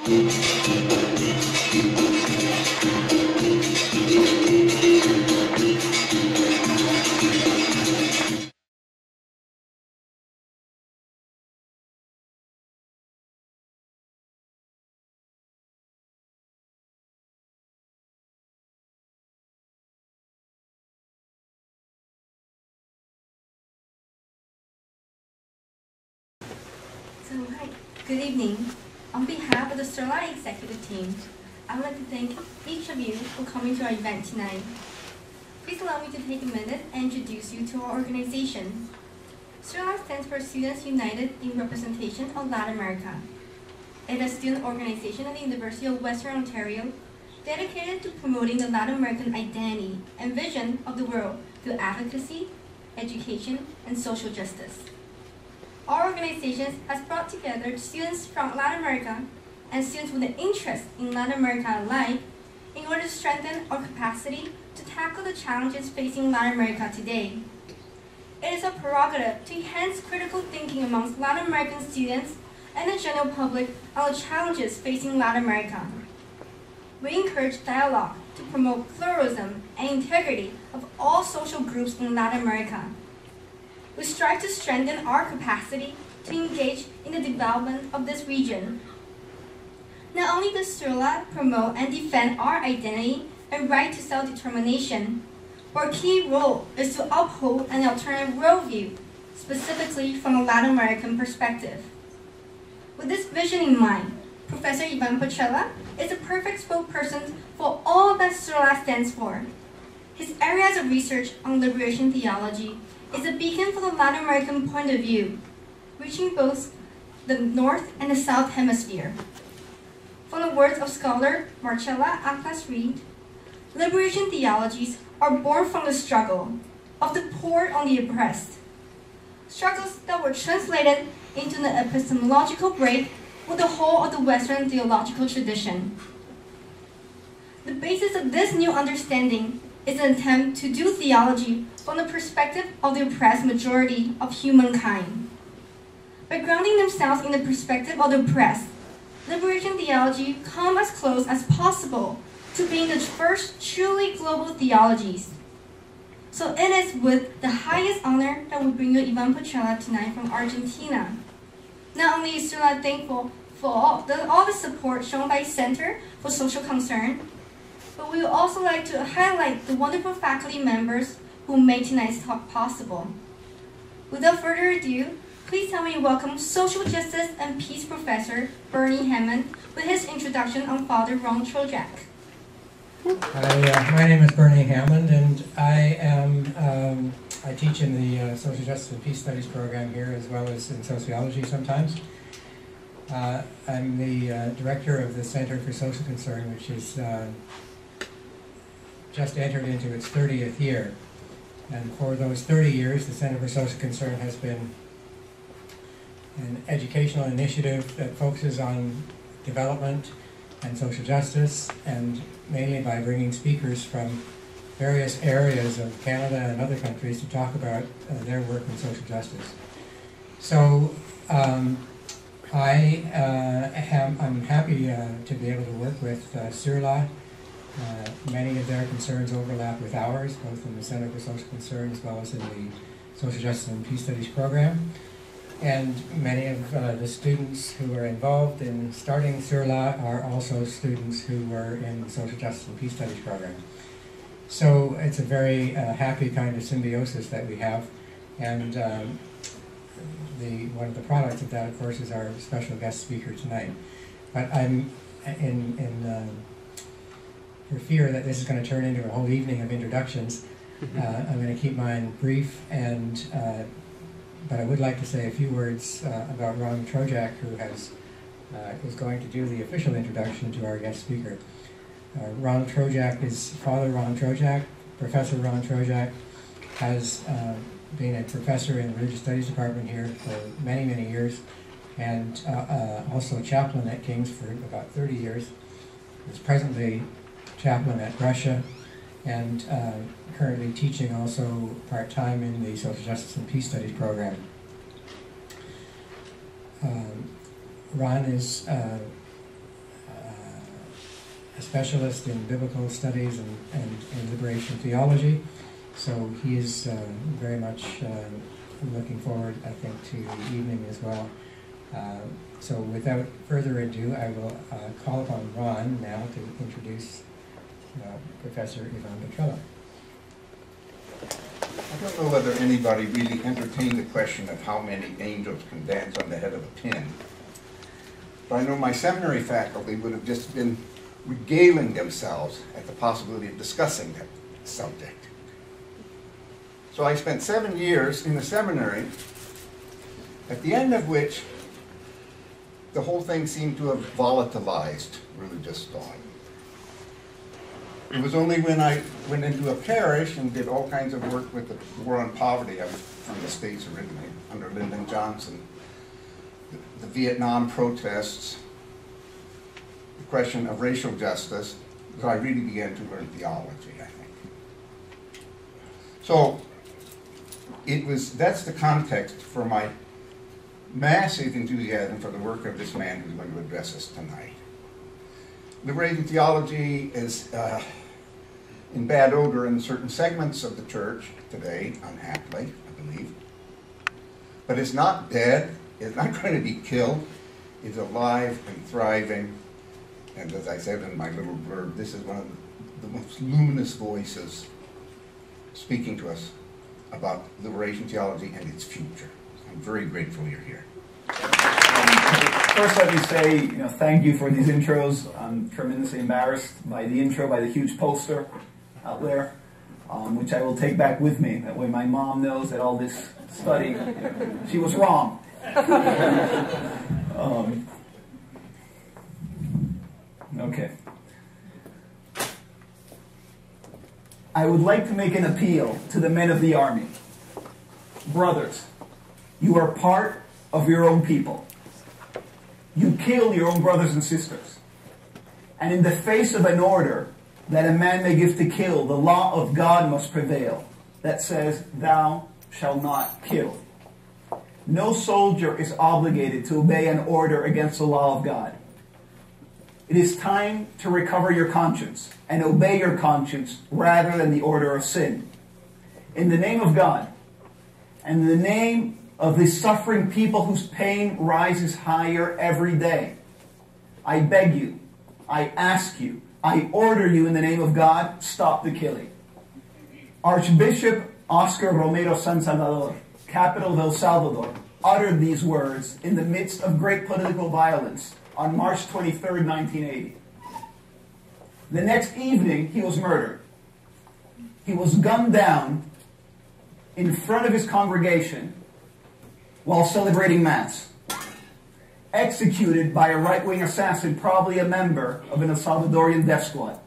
Hi, good evening. On behalf of the SCM executive team, I would like to thank each of you for coming to our event tonight. Please allow me to take a minute and introduce you to our organization. SCM stands for Students United in Representation of Latin America. It is a student organization at the University of Western Ontario dedicated to promoting the Latin American identity and vision of the world through advocacy, education, and social justice. Our organization has brought together students from Latin America and students with an interest in Latin America alike in order to strengthen our capacity to tackle the challenges facing Latin America today. It is a prerogative to enhance critical thinking amongst Latin American students and the general public on the challenges facing Latin America. We encourage dialogue to promote pluralism and integrity of all social groups in Latin America. We strive to strengthen our capacity to engage in the development of this region. Not only does SCM promote and defend our identity and right to self-determination, our key role is to uphold an alternative worldview, specifically from a Latin American perspective. With this vision in mind, Professor Petrella is a perfect spokesperson for all that SCM stands for. His areas of research on liberation theology is a beacon for the Latin American point of view, reaching both the North and the South Hemisphere. From the words of scholar Marcella Atlas-Reed, liberation theologies are born from the struggle of the poor on the oppressed, struggles that were translated into an epistemological break with the whole of the Western theological tradition. The basis of this new understanding is an attempt to do theology from the perspective of the oppressed majority of humankind. By grounding themselves in the perspective of the oppressed, liberation theology comes as close as possible to being the first truly global theologies. So it is with the highest honor that we bring you Ivan Petrella tonight from Argentina. Not only is SCM thankful for all the support shown by Center for Social Concern, but we would also like to highlight the wonderful faculty members who made tonight's talk possible. Without further ado, please help me welcome Social Justice and Peace Professor Bernie Hammond with his introduction on Father Ron Trojak. Hi, my name is Bernie Hammond, and I teach in the Social Justice and Peace Studies program here, as well as in sociology sometimes. I'm the director of the Center for Social Concern, which is just entered into its 30th year. And for those 30 years, the Center for Social Concern has been an educational initiative that focuses on development and social justice, and mainly by bringing speakers from various areas of Canada and other countries to talk about their work in social justice. So I'm happy to be able to work with SCM. Many of their concerns overlap with ours, both in the Center for Social Concern as well as in the Social Justice and Peace Studies program. And many of the students who are involved in starting SCM are also students who were in the Social Justice and Peace Studies program. So it's a very happy kind of symbiosis that we have. And one of the products of that, of course, is our special guest speaker tonight. But I'm for fear that this is going to turn into a whole evening of introductions, I'm going to keep mine brief, and but I would like to say a few words about Ron Trojak, who is going to do the official introduction to our guest speaker. Ron Trojak is Father Ron Trojak. Professor Ron Trojak has been a professor in the Religious Studies Department here for many, many years, and also chaplain at King's for about 30 years. He's presently chaplain at Russia, and currently teaching also part-time in the Social Justice and Peace Studies program. Ron is a specialist in biblical studies and liberation theology. So he is very much looking forward, I think, to the evening as well. So without further ado, I will call upon Ron now to introduce Professor Ivan Petrella. I don't know whether anybody really entertained the question of how many angels can dance on the head of a pin. But I know my seminary faculty would have just been regaling themselves at the possibility of discussing that subject. So I spent 7 years in the seminary, at the end of which the whole thing seemed to have volatilized religious thought. It was only when I went into a parish and did all kinds of work with the war on poverty. I was from the States originally, under Lyndon Johnson. The Vietnam protests, the question of racial justice, so I really began to learn theology, I think. So that's the context for my massive enthusiasm for the work of this man who's going to address us tonight. Liberation theology is in bad odor in certain segments of the church today, unhappily, I believe. But it's not dead. It's not going to be killed. It's alive and thriving. And as I said in my little blurb, this is one of the most luminous voices speaking to us about liberation theology and its future. I'm very grateful you're here. First, let me say, thank you for these intros. I'm tremendously embarrassed by the intro, by the huge poster out there, which I will take back with me. That way my mom knows that all this study, she was wrong. Okay. I would like to make an appeal to the men of the army. Brothers, you are part of your own people. You kill your own brothers and sisters. And in the face of an order that a man may give to kill, the law of God must prevail, that says, thou shalt not kill. No soldier is obligated to obey an order against the law of God. It is time to recover your conscience and obey your conscience rather than the order of sin. In the name of God, and in the name of the suffering people whose pain rises higher every day, I beg you, I ask you, I order you in the name of God, stop the killing. Archbishop Oscar Romero San Salvador, capital of El Salvador, uttered these words in the midst of great political violence on March 23rd, 1980. The next evening, he was murdered. He was gunned down in front of his congregation while celebrating Mass. Executed by a right-wing assassin, probably a member of an El Salvadorian death squad.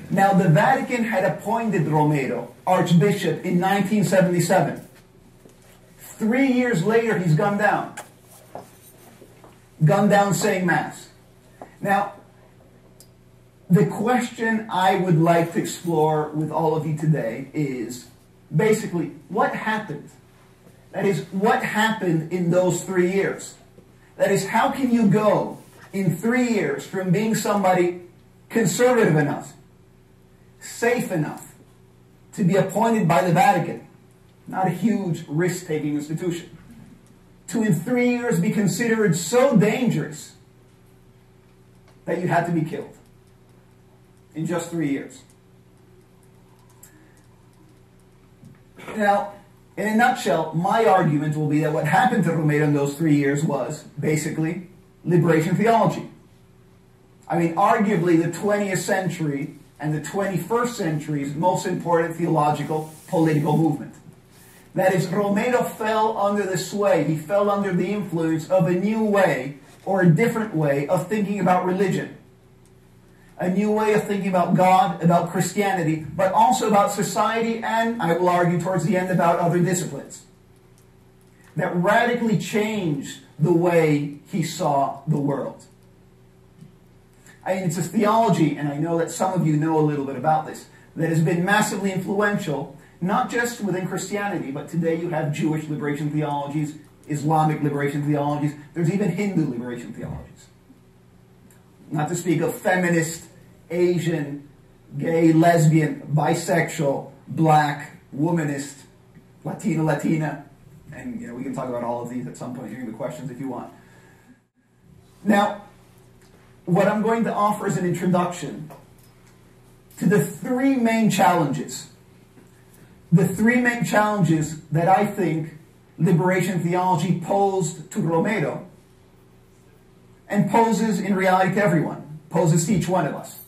Now, the Vatican had appointed Romero Archbishop in 1977. 3 years later, he's gunned down. Gunned down saying Mass. Now, the question I would like to explore with all of you today is basically, what happened? That is, what happened in those 3 years? That is, how can you go in 3 years from being somebody conservative enough, safe enough, to be appointed by the Vatican, not a huge risk-taking institution, to in 3 years be considered so dangerous that you had to be killed in just 3 years? Now, in a nutshell, my argument will be that what happened to Romero in those 3 years was, basically, liberation theology. I mean, arguably the 20th century and the 21st century's most important theological, political movement. That is, Romero fell under the sway, he fell under the influence of a new way, or a different way, of thinking about religion. A new way of thinking about God, about Christianity, but also about society, and, I will argue towards the end, about other disciplines. That radically changed the way he saw the world. I mean, it's a theology, and I know that some of you know a little bit about this, that has been massively influential, not just within Christianity, but today you have Jewish liberation theologies, Islamic liberation theologies, there's even Hindu liberation theologies. not to speak of feminist, Asian, gay, lesbian, bisexual, black, womanist, Latino, Latina, and we can talk about all of these at some point during the questions if you want. Now, what I'm going to offer is an introduction to the three main challenges. The three main challenges that I think liberation theology posed to Romero and poses in reality to everyone, poses to each one of us.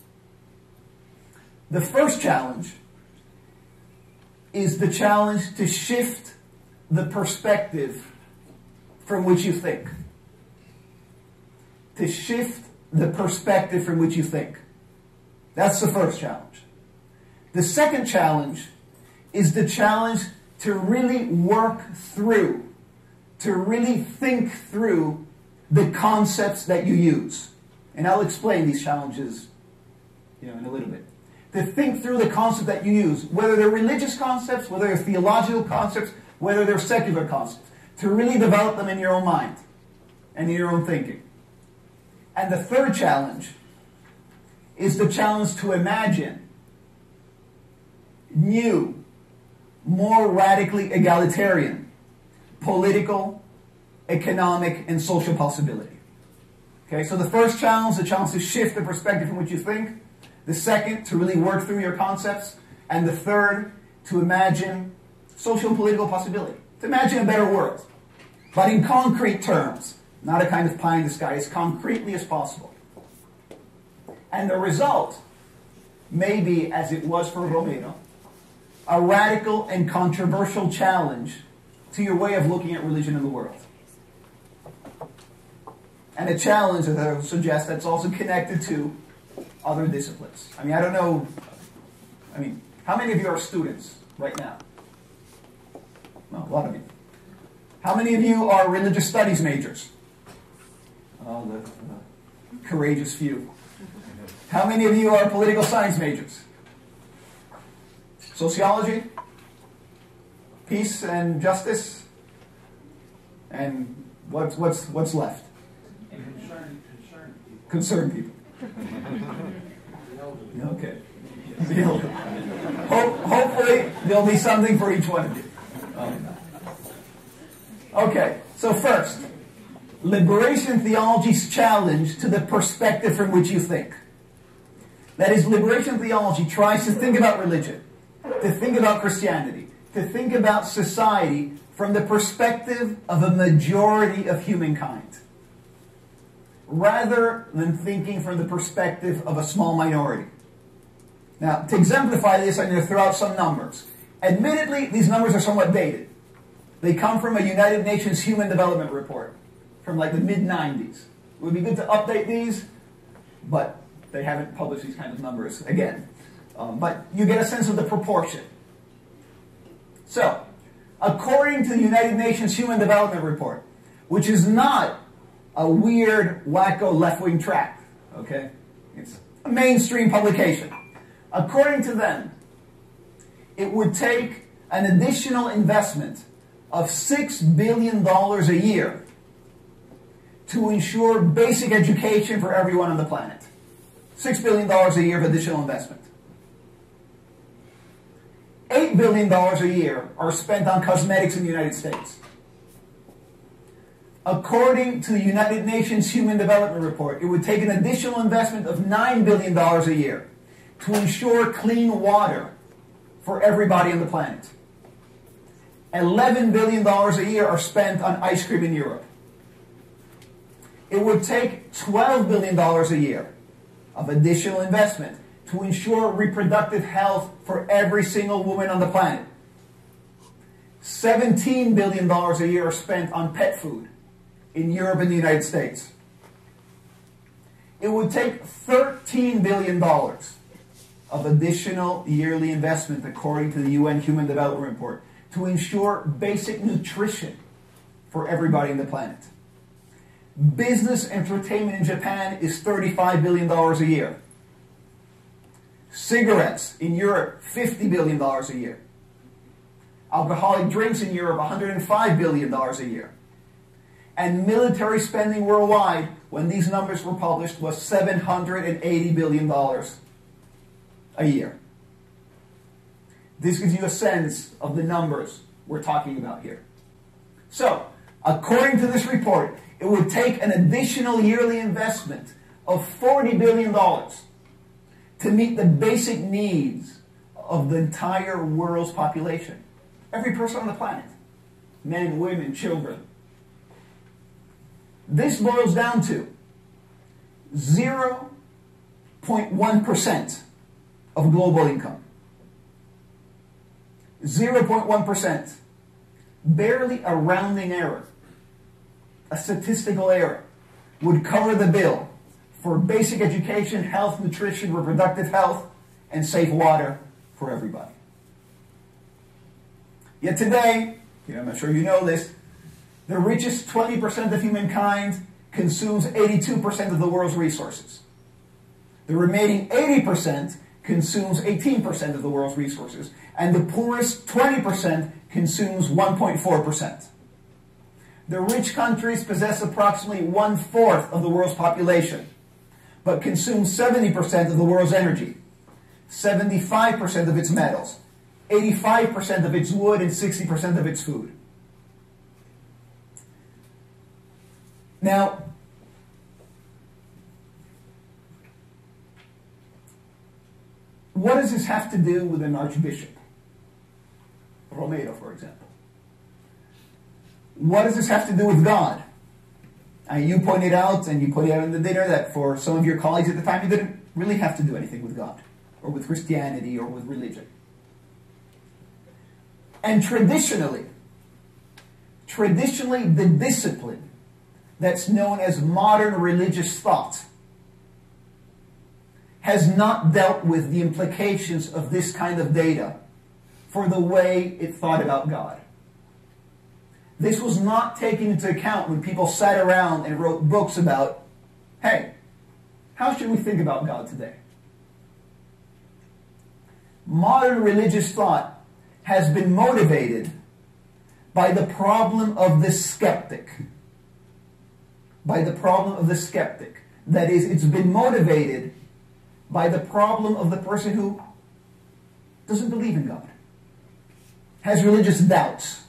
The first challenge is the challenge to shift the perspective from which you think. To shift the perspective from which you think. That's the first challenge. The second challenge is the challenge to really work through, to really think through the concepts that you use. And I'll explain these challenges in a little bit. To think through the concepts that you use, whether they're religious concepts, whether they're theological concepts, whether they're secular concepts, to really develop them in your own mind and in your own thinking. And the third challenge is the challenge to imagine new, more radically egalitarian political, economic, and social possibility. Okay, so the first challenge, the challenge to shift the perspective from which you think. The second, to really work through your concepts. And the third, to imagine social and political possibility. To imagine a better world. But in concrete terms. Not a kind of pie in the sky, as concretely as possible. And the result may be, as it was for Romero, a radical and controversial challenge to your way of looking at religion in the world. And a challenge, as I would suggest, that's also connected to other disciplines. I don't know, how many of you are students right now? Well, a lot of you. How many of you are religious studies majors? Oh, the courageous few. How many of you are political science majors? Sociology? Peace and justice? And what's left? Concerned people. Okay. Hopefully there'll be something for each one of you. Okay, so first, liberation theology's challenge to the perspective from which you think. That is, liberation theology tries to think about religion, to think about Christianity, to think about society from the perspective of a majority of humankind, rather than thinking from the perspective of a small minority. Now, to exemplify this, I'm going to throw out some numbers. Admittedly, these numbers are somewhat dated. They come from a United Nations Human Development Report from like the mid-90s. It would be good to update these, but they haven't published these kind of numbers again. But you get a sense of the proportion. So, according to the United Nations Human Development Report, which is not a weird, wacko left-wing tract, okay? It's a mainstream publication. According to them, it would take an additional investment of $6 billion a year to ensure basic education for everyone on the planet. $6 billion a year of additional investment. $8 billion a year are spent on cosmetics in the United States. According to the United Nations Human Development Report, it would take an additional investment of $9 billion a year to ensure clean water for everybody on the planet. $11 billion a year are spent on ice cream in Europe. It would take $12 billion a year of additional investment to ensure reproductive health for every single woman on the planet. $17 billion a year are spent on pet food in Europe and the United States. It would take $13 billion of additional yearly investment, according to the UN Human Development Report, to ensure basic nutrition for everybody on the planet. Business entertainment in Japan is $35 billion a year. Cigarettes in Europe, $50 billion a year. Alcoholic drinks in Europe, $105 billion a year. And military spending worldwide, when these numbers were published, was $780 billion a year. This gives you a sense of the numbers we're talking about here. So, according to this report, it would take an additional yearly investment of $40 billion to meet the basic needs of the entire world's population. Every person on the planet. Men, women, children. This boils down to 0.1% of global income. 0.1%. Barely a rounding error, a statistical error, would cover the bill for basic education, health, nutrition, reproductive health, and safe water for everybody. Yet today, I'm not sure you know this, the richest 20% of humankind consumes 82% of the world's resources. The remaining 80% consumes 18% of the world's resources, and the poorest 20% consumes 1.4%. The rich countries possess approximately 1/4 of the world's population, but consume 70% of the world's energy, 75% of its metals, 85% of its wood, and 60% of its food. Now, what does this have to do with an archbishop? Romero, for example. What does this have to do with God? You pointed out, and you pointed out in the dinner, that for some of your colleagues at the time, you didn't really have to do anything with God, or with Christianity, or with religion. And traditionally, the discipline that's known as modern religious thought has not dealt with the implications of this kind of data for the way it thought about God. This was not taken into account when people sat around and wrote books about, hey, how should we think about God today? Modern religious thought has been motivated by the problem of the skeptic. By the problem of the skeptic. That is, it's been motivated by the problem of the person who doesn't believe in God, has religious doubts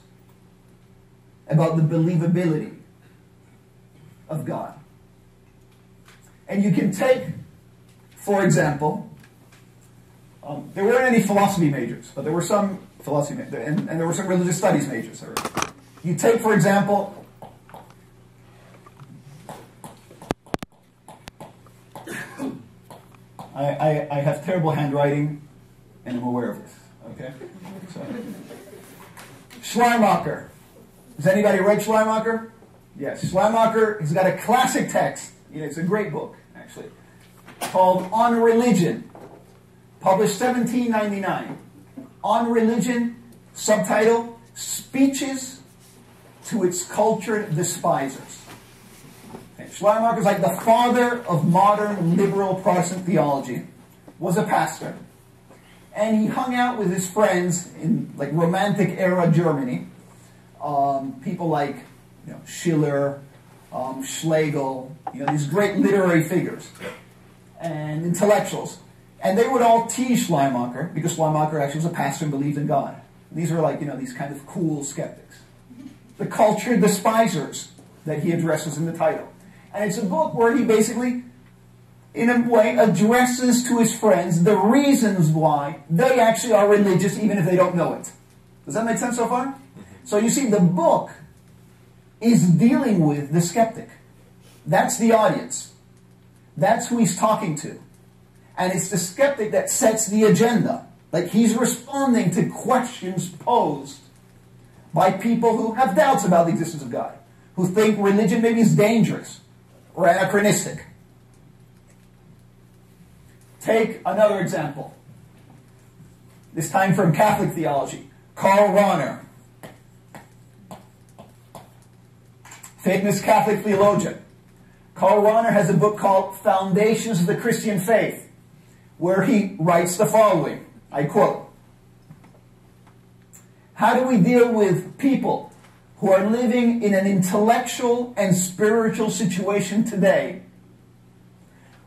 about the believability of God. And you can take, for example, there weren't any philosophy majors, but there were some philosophy majors, and there were some religious studies majors. You take, for example, I have terrible handwriting, and I'm aware of this. Okay, so Schleiermacher. Has anybody read Schleiermacher? Yes, Schleiermacher has got a classic text. It's a great book, actually, called On Religion, published 1799. On Religion, subtitle, Speeches to its Cultured Despisers. Okay. Schleiermacher is like the father of modern liberal Protestant theology, was a pastor, and he hung out with his friends in like Romantic era Germany. People like Schiller, Schlegel, these great literary figures and intellectuals. And they would all tease Schleiermacher, because Schleiermacher actually was a pastor and believed in God. And these are like, these kind of cool skeptics. The cultured despisers that he addresses in the title. And it's a book where he basically, in a way, addresses to his friends the reasons why they actually are religious, even if they don't know it. Does that make sense so far? So you see, the book is dealing with the skeptic. That's the audience. That's who he's talking to. And it's the skeptic that sets the agenda. Like, he's responding to questions posed by people who have doubts about the existence of God, who think religion maybe is dangerous or anachronistic. Take another example. This time from Catholic theology. Karl Rahner, famous Catholic theologian. Karl Rahner has a book called Foundations of the Christian Faith, where he writes the following, I quote, "How do we deal with people who are living in an intellectual and spiritual situation today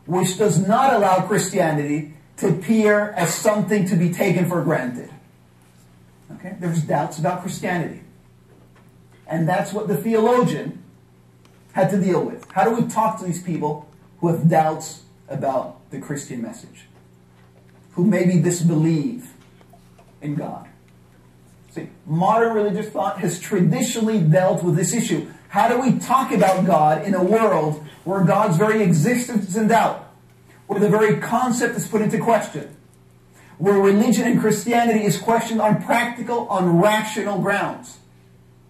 which does not allow Christianity to appear as something to be taken for granted. Okay? There's doubts about Christianity. And that's what the theologian had to deal with. How do we talk to these people who have doubts about the Christian message? Who maybe disbelieve in God? See, modern religious thought has traditionally dealt with this issue. How do we talk about God in a world where God's very existence is in doubt? Where the very concept is put into question? Where religion and Christianity is questioned on practical, on rational grounds?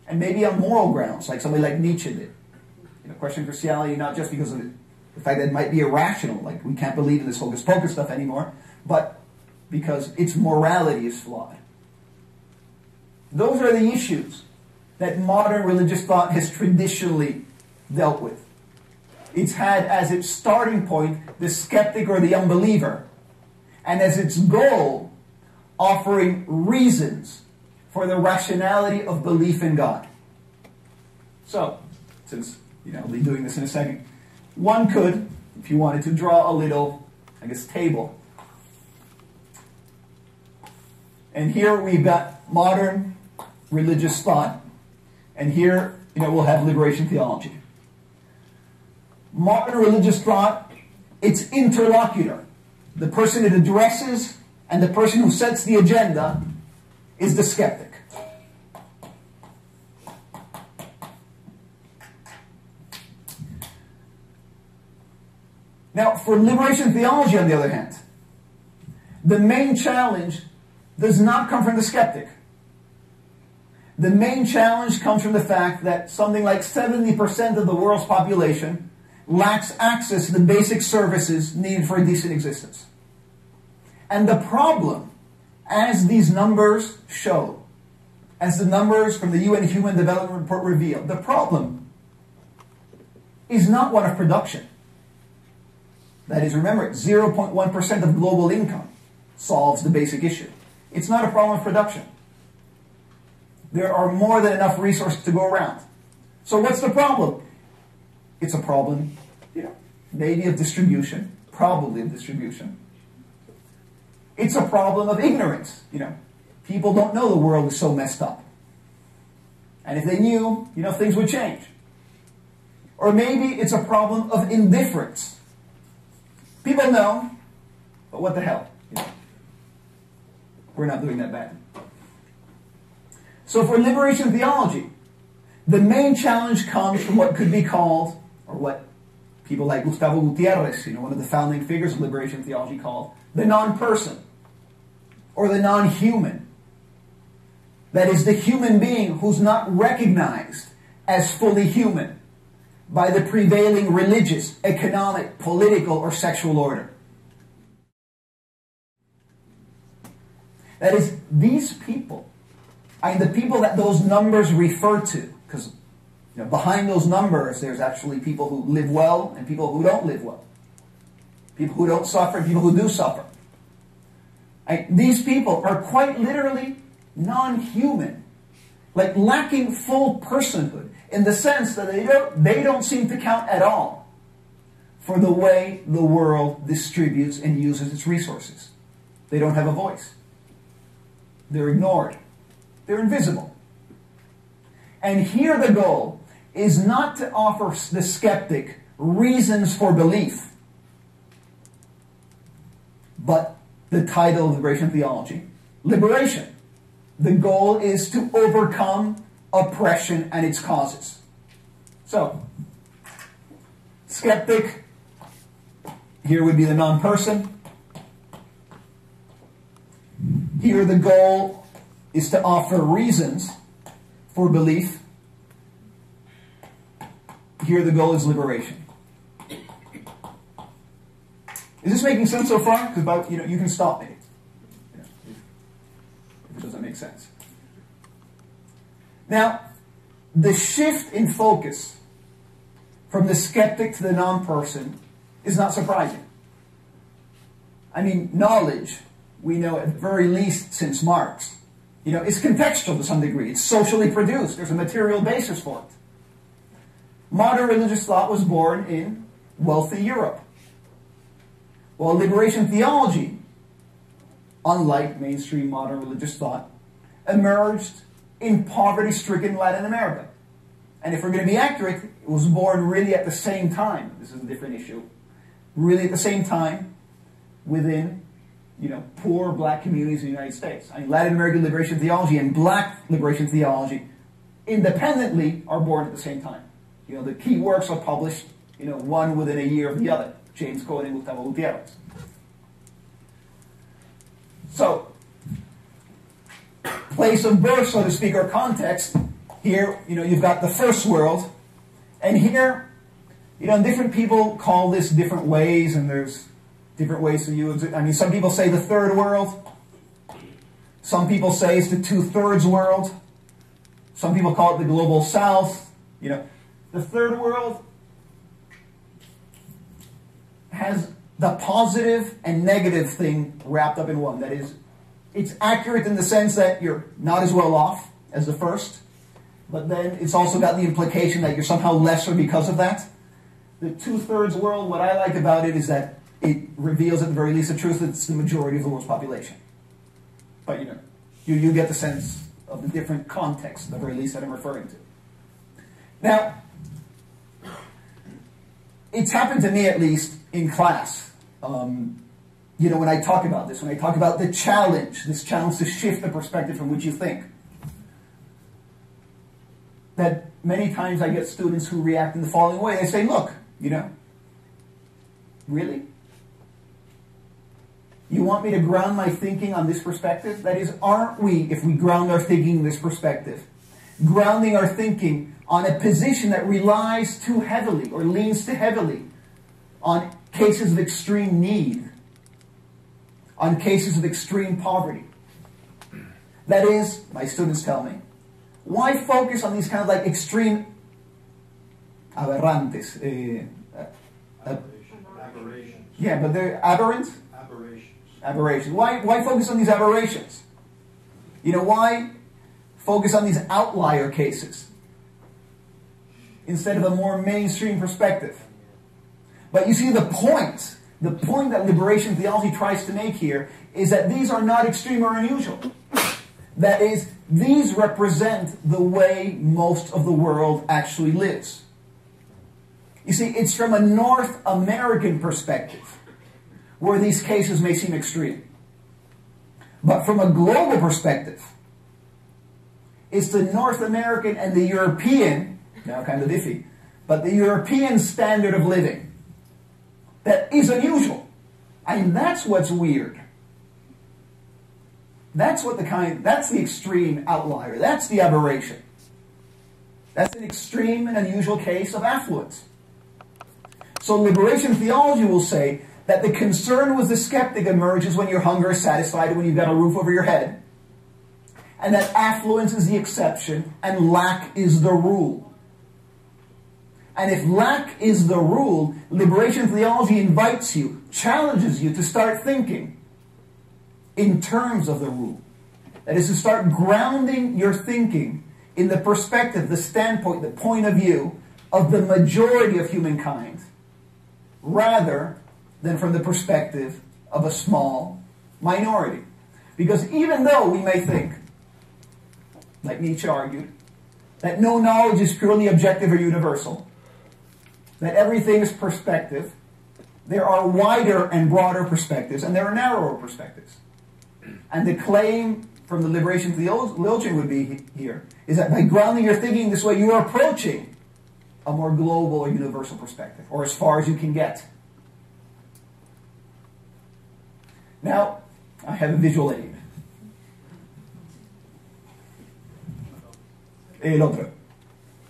And maybe on moral grounds, like somebody like Nietzsche did. Question Christianity not just because of the fact that it might be irrational, like we can't believe in this hocus pocus stuff anymore, but because its morality is flawed. Those are the issues that modern religious thought has traditionally dealt with. It's had as its starting point the skeptic or the unbeliever, and as its goal offering reasons for the rationality of belief in God. So, since I'll be doing this in a second, one could, if you wanted to, draw a little, table. And here we've got modern religious thought, and here, we'll have liberation theology. Modern religious thought, its interlocutor, the person it addresses, and the person who sets the agenda, is the skeptic. Now, for liberation theology, on the other hand, the main challenge does not come from the skeptic. The main challenge comes from the fact that something like 70% of the world's population lacks access to the basic services needed for a decent existence. And the problem, as these numbers show, as the numbers from the UN Human Development Report reveal, the problem is not one of production. That is, remember, 0.1% of global income solves the basic issue. It's not a problem of production. There are more than enough resources to go around. So what's the problem? It's a problem, maybe of distribution, probably of distribution. It's a problem of ignorance. People don't know the world is so messed up. And if they knew, things would change. Or maybe it's a problem of indifference. People know, but what the hell? We're not doing that bad. So for liberation theology, the main challenge comes from what could be called, or what people like Gustavo Gutierrez, one of the founding figures of liberation theology, called the non-person, or the non-human. That is, the human being who's not recognized as fully human by the prevailing religious, economic, political, or sexual order. That is, these people, the people that those numbers refer to, because behind those numbers there's actually people who live well and people who don't live well. People who don't suffer and people who do suffer. These people are quite literally non-human, like lacking full personhood, in the sense that they don't seem to count at all for the way the world distributes and uses its resources. They don't have a voice. They're ignored. They're invisible. And here the goal is not to offer the skeptic reasons for belief, but the title of liberation theology, liberation. The goal is to overcome oppression and its causes. So, skeptic, here would be the non-person. Here the goal is to offer reasons for belief. Here the goal is liberation. Is this making sense so far? Because you can stop me if it doesn't make sense. Now, the shift in focus from the skeptic to the non-person is not surprising. Knowledge, we know at very least since Marx, is contextual to some degree. It's socially produced. There's a material basis for it. Modern religious thought was born in wealthy Europe. While liberation theology, unlike mainstream modern religious thought, emerged in poverty-stricken Latin America. And if we're going to be accurate, it was born really at the same time. This is a different issue. Really at the same time within, poor black communities in the United States. I mean, Latin American liberation theology and black liberation theology independently are born at the same time. The key works are published, one within a year of the other. James Cone and Gustavo Gutierrez. So, place of birth, so to speak, or context. Here, you've got the first world, and here, different people call this different ways, and there's different ways to use it. I mean, some people say the third world. Some people say it's the 2/3 world. Some people call it the global south. The third world has the positive and negative thing wrapped up in one. That is, it's accurate in the sense that you're not as well off as the first, but then it's also got the implication that you're somehow lesser because of that. The 2/3 world, what I like about it is that it reveals at the very least the truth that it's the majority of the world's population. But you get the sense of the different context, at the very least, that I'm referring to. Now, it's happened to me at least in class. When I talk about this, when I talk about the challenge, this challenge to shift the perspective from which you think, that many times I get students who react in the following way. They say, look, really? You want me to ground my thinking on this perspective? That is, aren't we, if we ground our thinking in this perspective, grounding our thinking on a position that relies too heavily or leans too heavily on cases of extreme need, on cases of extreme poverty? That is, my students tell me, why focus on these kind of like extreme aberrantes? Aberrations. Yeah, but they're aberrant? Aberrations. Aberrations. Why focus on these aberrations? Why focus on these outlier cases instead of a more mainstream perspective? But you see, the point that liberation theology tries to make here is that these are not extreme or unusual. That is, these represent the way most of the world actually lives. You see, it's from a North American perspective where these cases may seem extreme. But from a global perspective, it's the North American and the European, now kind of iffy, but the European standard of living that is unusual. I mean, that's what's weird. That's the extreme outlier. That's the aberration. That's an extreme and unusual case of affluence. So liberation theology will say that the concern with the skeptic emerges when your hunger is satisfied, when you've got a roof over your head, and that affluence is the exception and lack is the rule. And if lack is the rule, liberation theology invites you, challenges you to start thinking in terms of the rule. That is, to start grounding your thinking in the perspective, the standpoint, the point of view of the majority of humankind, rather than from the perspective of a small minority. Because even though we may think, like Nietzsche argued, that no knowledge is purely objective or universal, that everything is perspective, there are wider and broader perspectives, and there are narrower perspectives. And the claim from the liberation theologian would be here is that by grounding your thinking this way, you are approaching a more global or universal perspective, or as far as you can get. Now, I have a visual aid. El otro.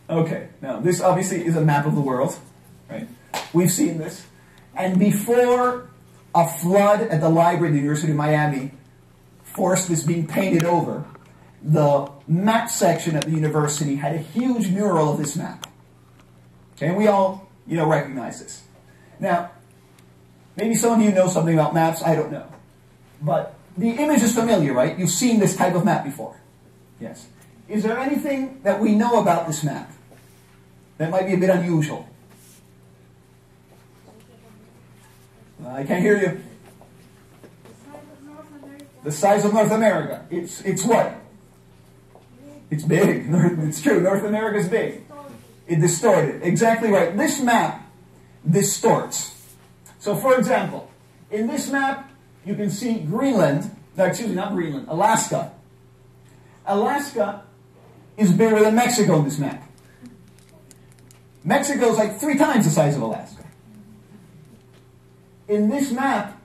Okay, now this obviously is a map of the world, right? We've seen this. And before a flood at the library at the University of Miami forced this being painted over, the map section at the university had a huge mural of this map. Okay, and we all, recognize this. Now, maybe some of you know something about maps, I don't know. But the image is familiar, right? You've seen this type of map before. Yes. Is there anything that we know about this map that might be a bit unusual? I can't hear you. The size of North America. It's what? It's big. It's true. North America is big. It distorted. Exactly right. This map distorts. So, for example, in this map, you can see Greenland. No, excuse me, not Greenland. Alaska. Alaska is bigger than Mexico in this map. Mexico is like 3 times the size of Alaska. In this map,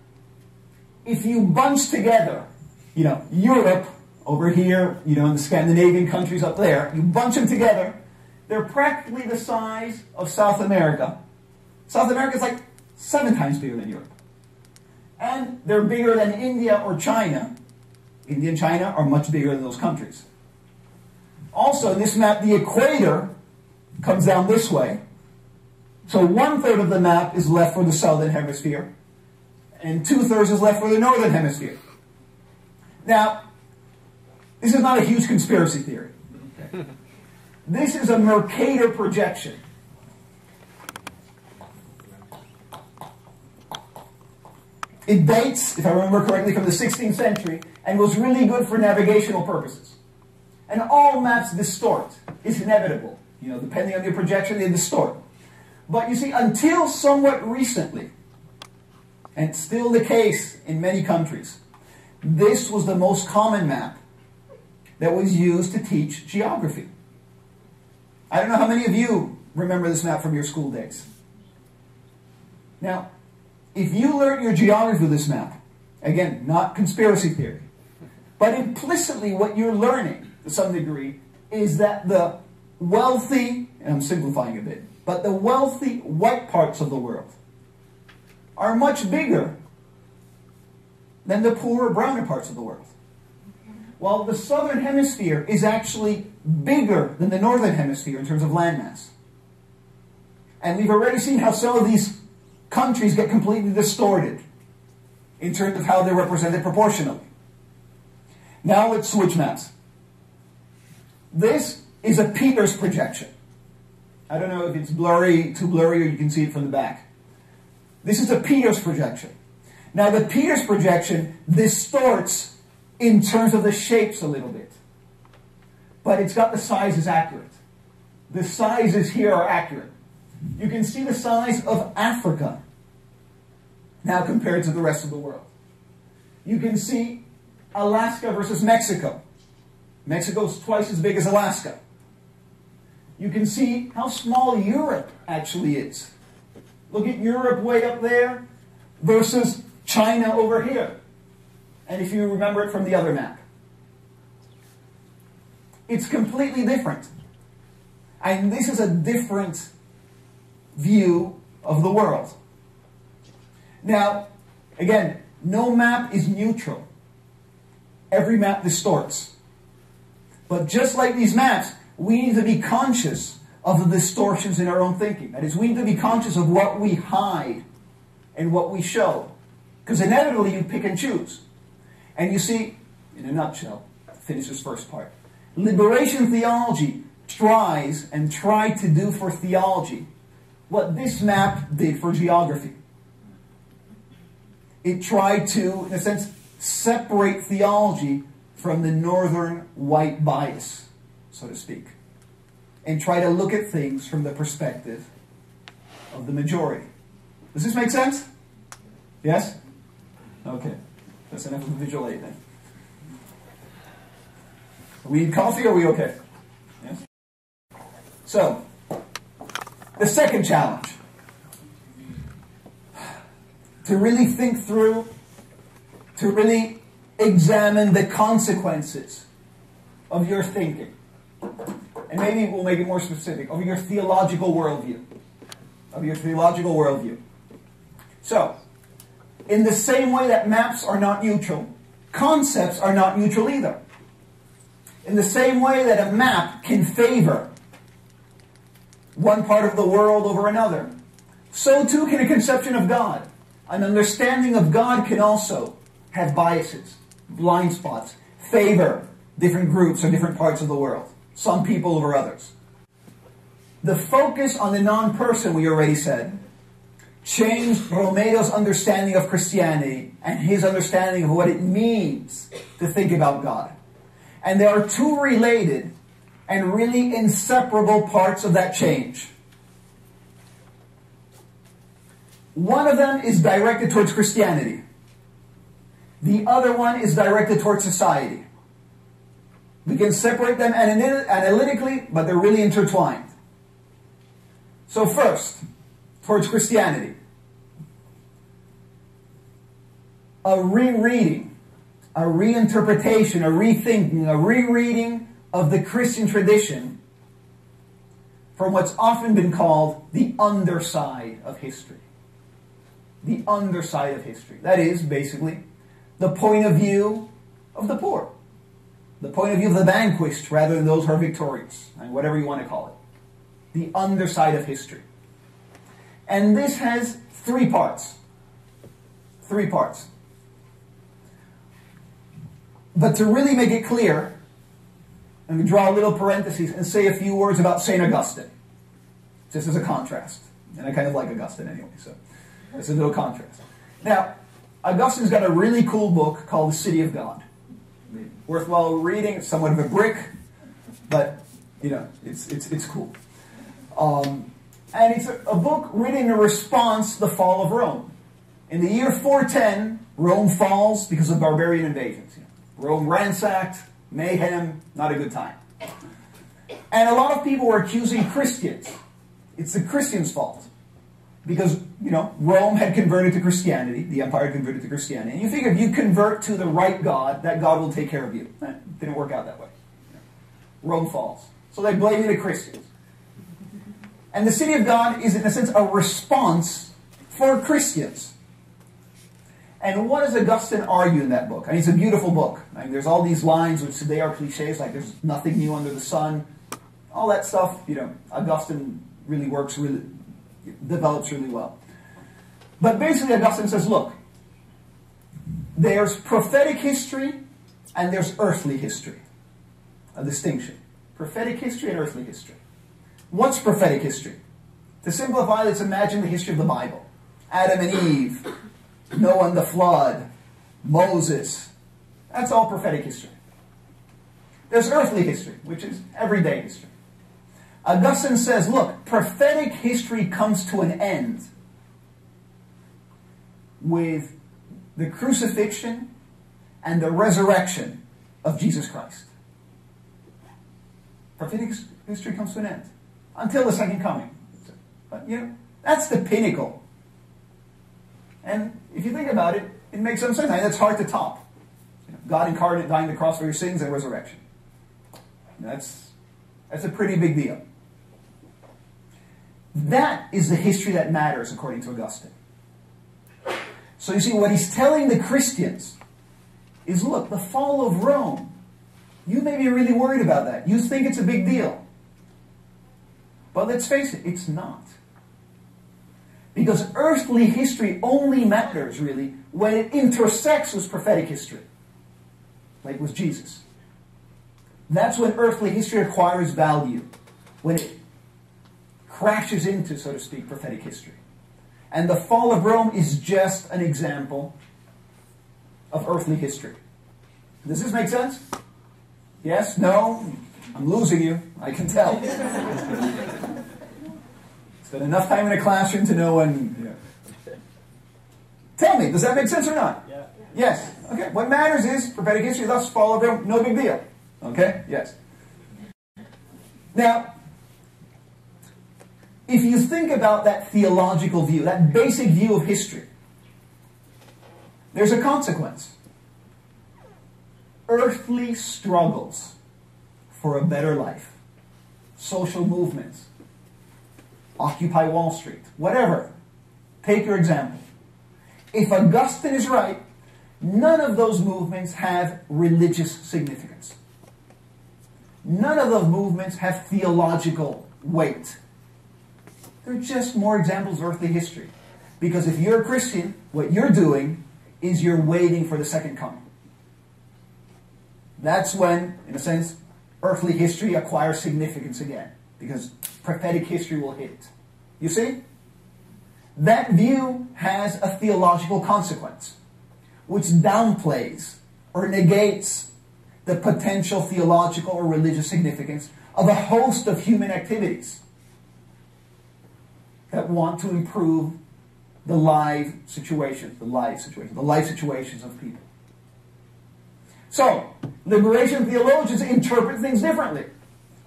if you bunch together, Europe over here, and the Scandinavian countries up there, you bunch them together, they're practically the size of South America. South America is like 7 times bigger than Europe. And they're bigger than India or China. India and China are much bigger than those countries. Also, in this map, the equator comes down this way. So 1/3 of the map is left for the southern hemisphere, and 2/3 is left for the northern hemisphere. Now, this is not a huge conspiracy theory. Okay. This is a Mercator projection. It dates, if I remember correctly, from the 16th century and was really good for navigational purposes. And all maps distort. It's inevitable. Depending on your projection, they distort. But you see, until somewhat recently, and still the case in many countries, this was the most common map that was used to teach geography. I don't know how many of you remember this map from your school days. Now, if you learn your geography with this map, again, not conspiracy theory, but implicitly what you're learning to some degree is that the wealthy, and I'm simplifying a bit, but the wealthy white parts of the world are much bigger than the poorer browner parts of the world. While the southern hemisphere is actually bigger than the northern hemisphere in terms of landmass. And we've already seen how some of these countries get completely distorted in terms of how they're represented proportionally. Now let's switch maps. This is a Peters projection. I don't know if it's too blurry, or you can see it from the back. This is a Peters projection. Now the Peters projection distorts in terms of the shapes a little bit. But it's got the sizes accurate. The sizes here are accurate. You can see the size of Africa now compared to the rest of the world. You can see Alaska versus Mexico. Mexico is twice as big as Alaska. You can see how small Europe actually is. Look at Europe way up there versus China over here. And if you remember it from the other map, it's completely different. And this is a different view of the world. Now, again, no map is neutral. Every map distorts. But just like these maps, we need to be conscious of the distortions in our own thinking. That is, we need to be conscious of what we hide and what we show. Because inevitably you pick and choose. And you see, in a nutshell, finish this first part. Liberation theology tried to do for theology what this map did for geography. It tried to, in a sense, separate theology from the northern white bias, so to speak, and try to look at things from the perspective of the majority. Does this make sense? Yes? Okay. That's enough of a visual aid then. Are we in coffee or are we okay? Yes? So, the second challenge. To really think through, to really examine the consequences of your thinking. And maybe we'll make it more specific, of your theological worldview. Of your theological worldview. So, in the same way that maps are not neutral, concepts are not neutral either. In the same way that a map can favor one part of the world over another, so too can a conception of God. An understanding of God can also have biases, blind spots, favor different groups or different parts of the world. Some people over others. The focus on the non-person, we already said, changed Romero's understanding of Christianity and his understanding of what it means to think about God. And there are two related and really inseparable parts of that change. One of them is directed towards Christianity. The other one is directed towards society. We can separate them analytically, but they're really intertwined. So first, towards Christianity. A rereading, a reinterpretation, a rethinking, a rereading of the Christian tradition from what's often been called the underside of history. The underside of history. That is, basically, the point of view of the poor. The point of view of the vanquished rather than those who are victorious, and whatever you want to call it. The underside of history. And this has three parts. Three parts. But to really make it clear, I'm going to draw a little parenthesis and say a few words about St. Augustine. Just as a contrast. And I kind of like Augustine anyway, so it's a little contrast. Now, Augustine's got a really cool book called The City of God. Worthwhile reading. It's somewhat of a brick, but, you know, it's cool. And it's a book written in response to the fall of Rome. In the year 410, Rome falls because of barbarian invasions. Rome ransacked, mayhem, not a good time. And a lot of people were accusing Christians. It's the Christians' fault. Because, you know, Rome had converted to Christianity. The empire had converted to Christianity. And you figure if you convert to the right God, that God will take care of you. It didn't work out that way. Rome falls. So they blame the Christians. And the City of God is, in a sense, a response for Christians. And what does Augustine argue in that book? I mean, it's a beautiful book. I mean, there's all these lines which today are cliches, like there's nothing new under the sun. All that stuff, you know, Augustine really develops really well. But basically Augustine says, look, there's prophetic history and there's earthly history. A distinction. Prophetic history and earthly history. What's prophetic history? To simplify, let's imagine the history of the Bible. Adam and Eve, Noah and the flood, Moses. That's all prophetic history. There's earthly history, which is everyday history. Augustine says, look, prophetic history comes to an end with the crucifixion and the resurrection of Jesus Christ. Prophetic history comes to an end until the second coming. But, you know, that's the pinnacle. And if you think about it, it makes some sense. I mean, that's hard to top. You know, God incarnate, dying on the cross for your sins, and resurrection. That's a pretty big deal. That is the history that matters, according to Augustine. So you see, what he's telling the Christians is, look, the fall of Rome, you may be really worried about that. You think it's a big deal. But let's face it, it's not. Because earthly history only matters, really, when it intersects with prophetic history. Like with Jesus. That's when earthly history acquires value. When it crashes into, so to speak, prophetic history. And the fall of Rome is just an example of earthly history. Does this make sense? Yes? No? I'm losing you. I can tell. Spent enough time in a classroom to know when... Yeah. Tell me, does that make sense or not? Yeah. Yes. Okay. What matters is prophetic history, thus fall of Rome, no big deal. Okay? Yes. Now, if you think about that theological view, that basic view of history, there's a consequence. Earthly struggles for a better life, social movements, Occupy Wall Street, whatever. Take your example. If Augustine is right, none of those movements have religious significance. None of those movements have theological weight. They're just more examples of earthly history. Because if you're a Christian, what you're doing is you're waiting for the second coming. That's when, in a sense, earthly history acquires significance again, because prophetic history will hit. You see? That view has a theological consequence, which downplays or negates the potential theological or religious significance of a host of human activities that want to improve the life situations of people. So, liberation theologians interpret things differently.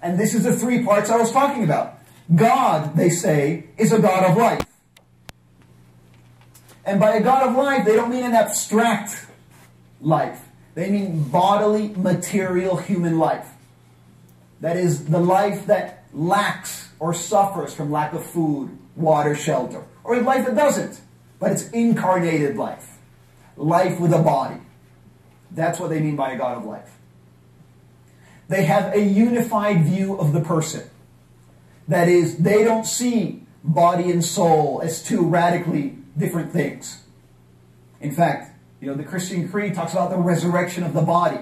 And this is the three parts I was talking about. God, they say, is a God of life. And by a God of life, they don't mean an abstract life. They mean bodily, material, human life. That is, the life that lacks or suffers from lack of food, water, shelter. Or a life that doesn't. But it's incarnated life. Life with a body. That's what they mean by a God of life. They have a unified view of the person. That is, they don't see body and soul as two radically different things. In fact, the Christian creed talks about the resurrection of the body.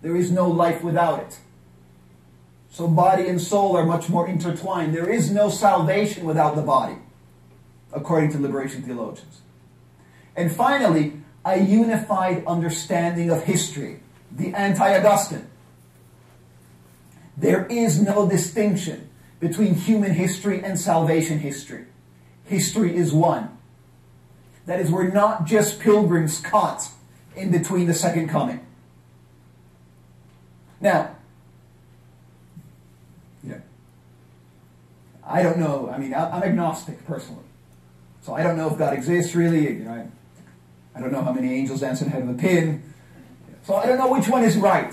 There is no life without it. So body and soul are much more intertwined. There is no salvation without the body, according to liberation theologians. And finally, a unified understanding of history, the anti-Augustine. There is no distinction between human history and salvation history. History is one. That is, we're not just pilgrims caught in between the second coming. Now, I don't know. I mean, I'm agnostic personally. So I don't know if God exists really. I don't know how many angels dance in the head of a pin. So I don't know which one is right.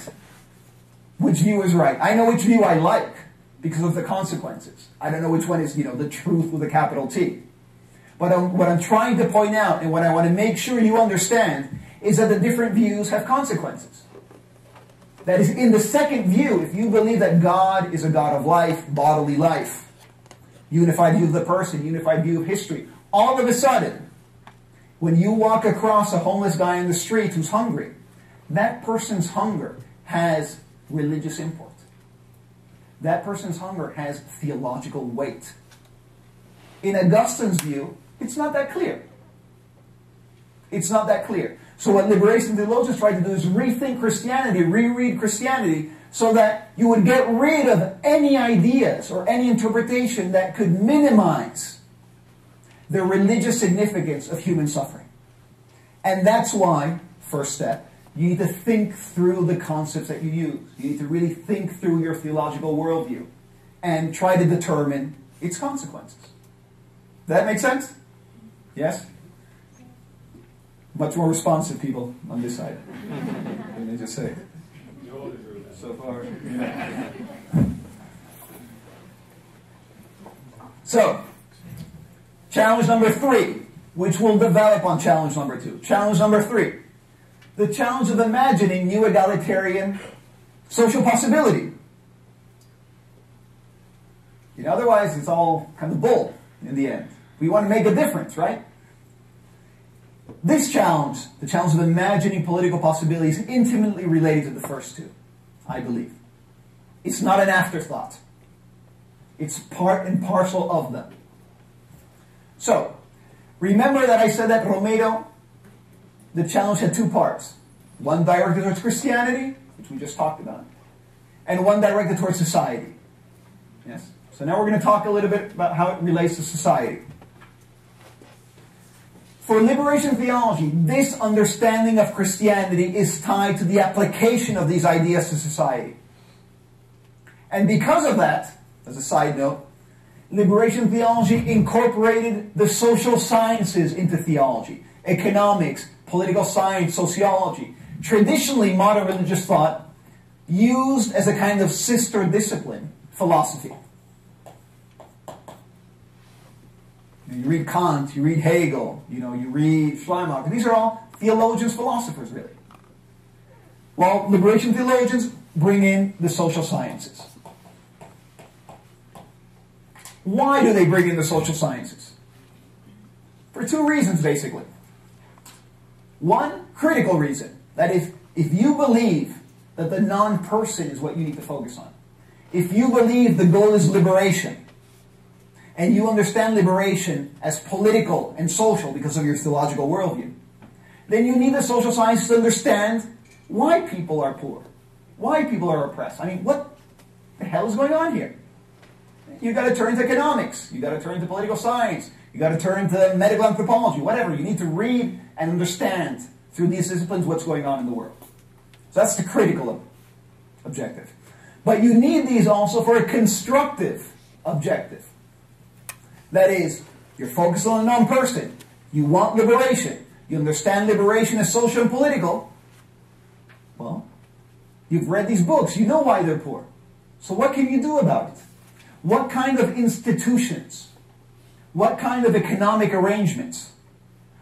Which view is right. I know which view I like because of the consequences. I don't know which one is, the truth with a capital T. But what I'm trying to point out and what I want to make sure you understand is that the different views have consequences. That is, in the second view, if you believe that God is a God of life, bodily life, unified view of the person, unified view of history, all of a sudden, when you walk across a homeless guy in the street who's hungry, that person's hunger has religious import. That person's hunger has theological weight. In Augustine's view, it's not that clear. It's not that clear. So what liberation theologians try to do is rethink Christianity, reread Christianity, so that you would get rid of any ideas or any interpretation that could minimize the religious significance of human suffering. And that's why, first step, you need to think through the concepts that you use. You need to really think through your theological worldview and try to determine its consequences. Does that make sense? Yes? Much more responsive people on this side. Let me just say. So far. Yeah. So, challenge number 3, which will develop on challenge number 2. Challenge number 3. The challenge of imagining new egalitarian social possibility. Otherwise, it's all kind of bull in the end. We want to make a difference, right? This challenge, the challenge of imagining political possibilities, is intimately related to the first two, I believe. It's not an afterthought. It's part and parcel of them. So, remember that I said that Romero, the challenge had 2 parts. One directed towards Christianity, which we just talked about, and one directed towards society. Yes? So now we're going to talk a little bit about how it relates to society. For liberation theology, this understanding of Christianity is tied to the application of these ideas to society. And because of that, as a side note, liberation theology incorporated the social sciences into theology. Economics, political science, sociology. Traditionally, modern religious thought used as a kind of sister discipline, philosophy. You read Kant, you read Hegel, you read Schleiermacher. These are all theologians, philosophers, really. While liberation theologians bring in the social sciences. Why do they bring in the social sciences? For 2 reasons, basically. One, critical reason. That is, if you believe that the non-person is what you need to focus on. If you believe the goal is liberation, and you understand liberation as political and social because of your theological worldview, then you need the social sciences to understand why people are poor, why people are oppressed. I mean, what the hell is going on here? You've got to turn to economics, you've got to turn to political science, you've got to turn to medical anthropology, whatever. You need to read and understand through these disciplines what's going on in the world. So that's the critical objective. But you need these also for a constructive objective. That is, you're focused on a non-person, you want liberation, you understand liberation as social and political. Well, you've read these books, you know why they're poor. So what can you do about it? What kind of institutions, what kind of economic arrangements,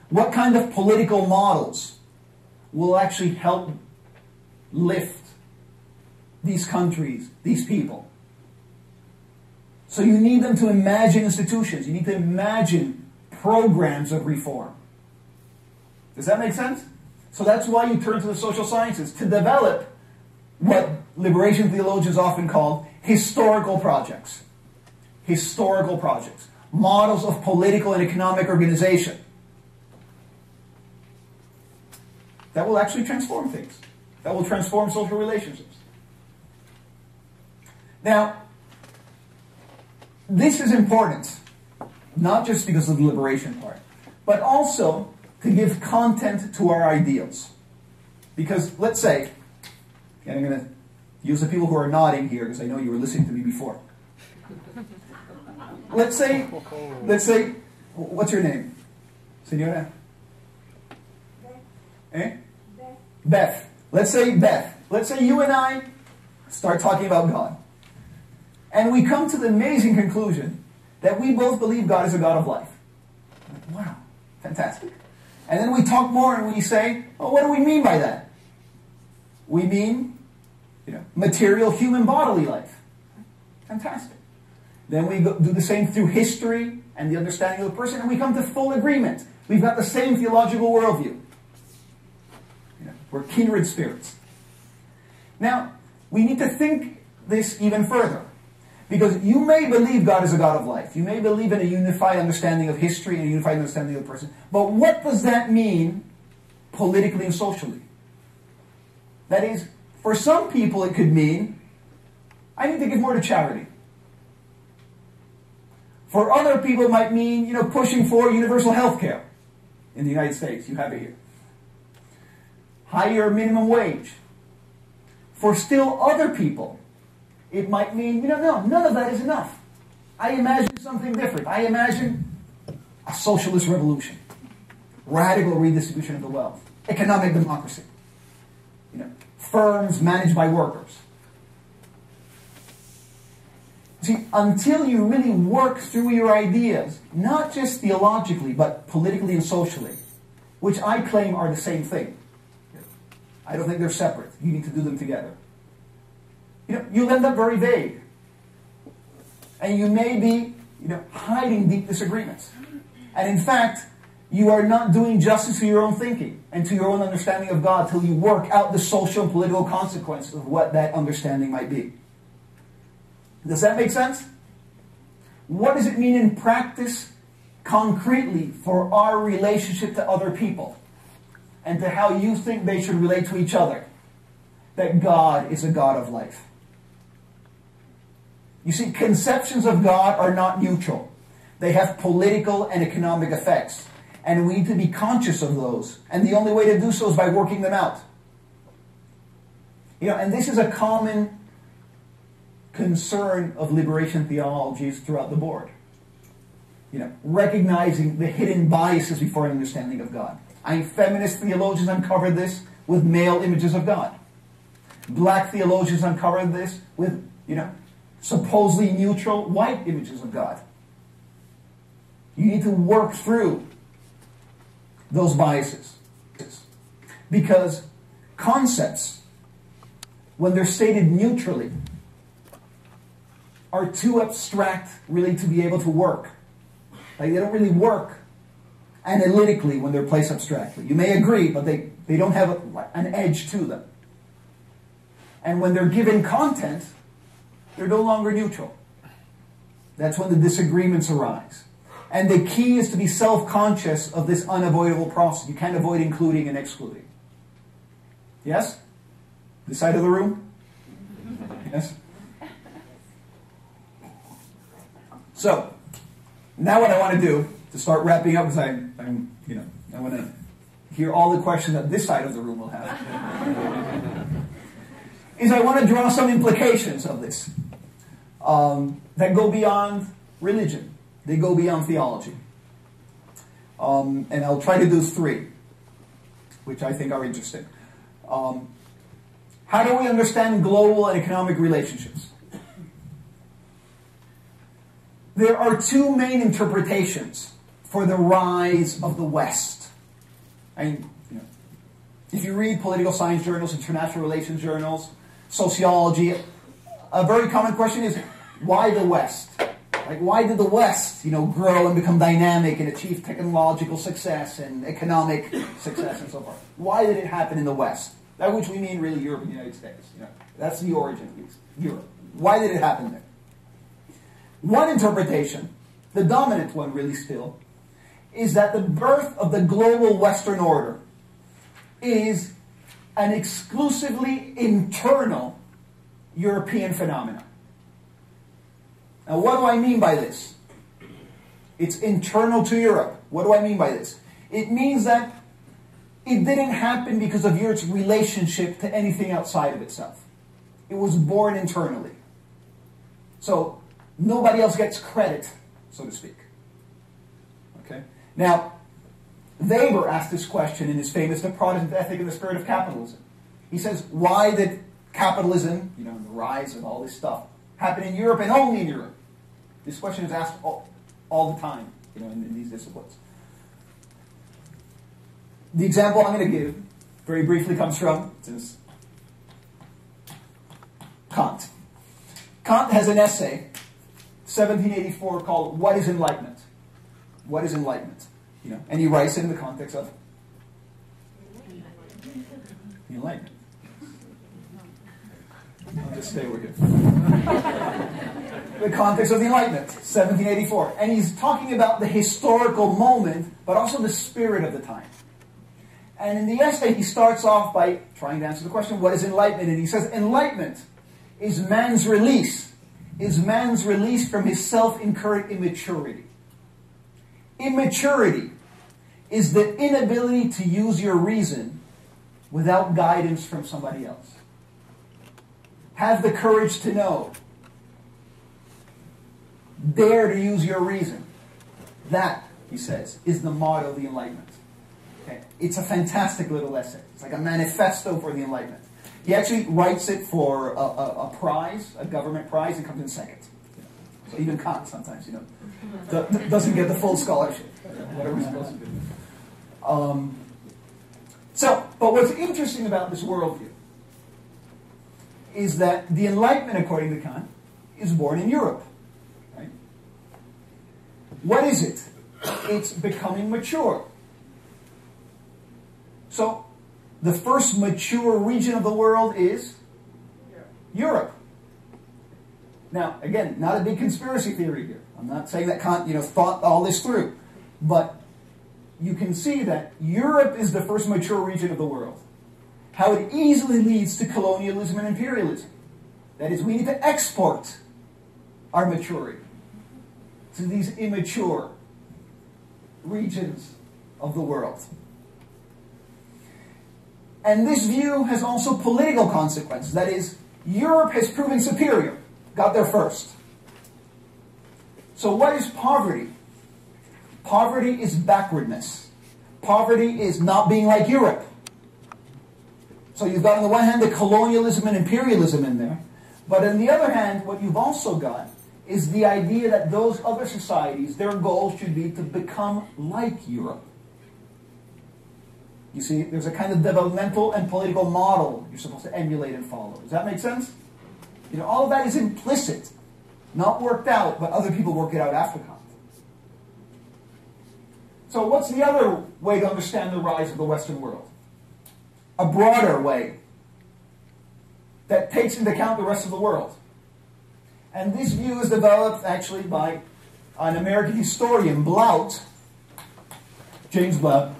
what kind of political models will actually help lift these countries, these people? So you need them to imagine institutions. You need to imagine programs of reform. Does that make sense? So that's why you turn to the social sciences, to develop what liberation theologians often call historical projects. Historical projects. Models of political and economic organization. That will actually transform things. That will transform social relationships. Now, this is important, not just because of the liberation part, but also to give content to our ideals. Because let's say, and I'm going to use the people who are nodding here because I know you were listening to me before. Let's say, what's your name? Senora? Eh? Beth. Let's say Beth. Let's say you and I start talking about God. And we come to the amazing conclusion that we both believe God is a God of life. Wow, fantastic. And then we talk more and we say, oh, what do we mean by that? We mean, material human bodily life. Fantastic. Then we do the same through history and the understanding of the person, and we come to full agreement. We've got the same theological worldview. We're kindred spirits. Now, we need to think this even further. Because you may believe God is a God of life. You may believe in a unified understanding of history and a unified understanding of the person. But what does that mean politically and socially? That is, for some people it could mean, I need to give more to charity. For other people it might mean, pushing for universal health care. In the United States, you have it here. Higher minimum wage. For still other people, it might mean, no, none of that is enough. I imagine something different. I imagine a socialist revolution, radical redistribution of the wealth, economic democracy, firms managed by workers. See, until you really work through your ideas, not just theologically, but politically and socially, which I claim are the same thing. I don't think they're separate. You need to do them together. You'll end up very vague. And you may be, hiding deep disagreements. And in fact, you are not doing justice to your own thinking and to your own understanding of God till you work out the social and political consequences of what that understanding might be. Does that make sense? What does it mean in practice, concretely, for our relationship to other people? And to how you think they should relate to each other? That God is a God of life. You see, conceptions of God are not neutral. They have political and economic effects. And we need to be conscious of those. And the only way to do so is by working them out. And this is a common concern of liberation theologies throughout the board. Recognizing the hidden biases before an understanding of God. Feminist theologians uncovered this with male images of God. Black theologians uncovered this with, supposedly neutral white images of God. You need to work through those biases. Because concepts, when they're stated neutrally, are too abstract really to be able to work. Like they don't really work analytically when they're placed abstractly. You may agree, but they don't have an edge to them. And when they're given content, they're no longer neutral. That's when the disagreements arise. And the key is to be self-conscious of this unavoidable process. You can't avoid including and excluding. Yes? This side of the room? Yes? So, now what I want to do, to start wrapping up, because I want to hear all the questions that this side of the room will have, is I want to draw some implications of this that go beyond religion. They go beyond theology. And I'll try to do 3, which I think are interesting. How do we understand global and economic relationships? There are 2 main interpretations for the rise of the West. If you read political science journals, international relations journals, sociology, a very common question is, why the West? Like, why did the West, grow and become dynamic and achieve technological success and economic success and so forth? Why did it happen in the West? By which we mean really Europe and the United States. That's the origin of Europe. Why did it happen there? One interpretation, the dominant one really still, is that the birth of the global Western order is an exclusively internal European phenomenon. Now, what do I mean by this? It's internal to Europe. What do I mean by this? It means that it didn't happen because of Europe's relationship to anything outside of itself. It was born internally. So, nobody else gets credit, so to speak. Okay? Now, Weber asked this question in his famous The Protestant Ethic and the Spirit of Capitalism. He says, why did capitalism, the rise of all this stuff, happen in Europe and only in Europe? This question is asked all the time, in these disciplines. The example I'm going to give, very briefly, comes from Kant. Kant has an essay, 1784, called "What is Enlightenment?" What is enlightenment? And he writes it in the context of the Enlightenment. I'll just stay over here. The context of the Enlightenment, 1784. And he's talking about the historical moment, but also the spirit of the time. And in the essay, he starts off by trying to answer the question, what is enlightenment? And he says, enlightenment is man's release from his self-incurred immaturity. Immaturity is the inability to use your reason without guidance from somebody else. Have the courage to know. Dare to use your reason. That, he says, is the motto of the Enlightenment. Okay? It's a fantastic little essay. It's like a manifesto for the Enlightenment. He actually writes it for a prize, a government prize, and comes in second. So even Kant sometimes, doesn't get the full scholarship. Whatever he's supposed to do. But what's interesting about this worldview is that the Enlightenment, according to Kant, is born in Europe. Right? What is it? It's becoming mature. So, the first mature region of the world is Europe. Now, again, not a big conspiracy theory here. I'm not saying that Kant, thought all this through. But you can see that Europe is the first mature region of the world. How it easily leads to colonialism and imperialism. That is, we need to export our maturity to these immature regions of the world. And this view has also political consequences. That is, Europe has proven superior. Got there first. So what is poverty? Poverty is backwardness. Poverty is not being like Europe. So you've got on the one hand the colonialism and imperialism in there. But on the other hand, what you've also got is the idea that those other societies, their goal should be to become like Europe. You see, there's a kind of developmental and political model you're supposed to emulate and follow. Does that make sense? All of that is implicit. Not worked out, but other people work it out after Kant. So what's the other way to understand the rise of the Western world? A broader way. that takes into account the rest of the world. And this view is developed actually by an American historian, Blount, James Blount,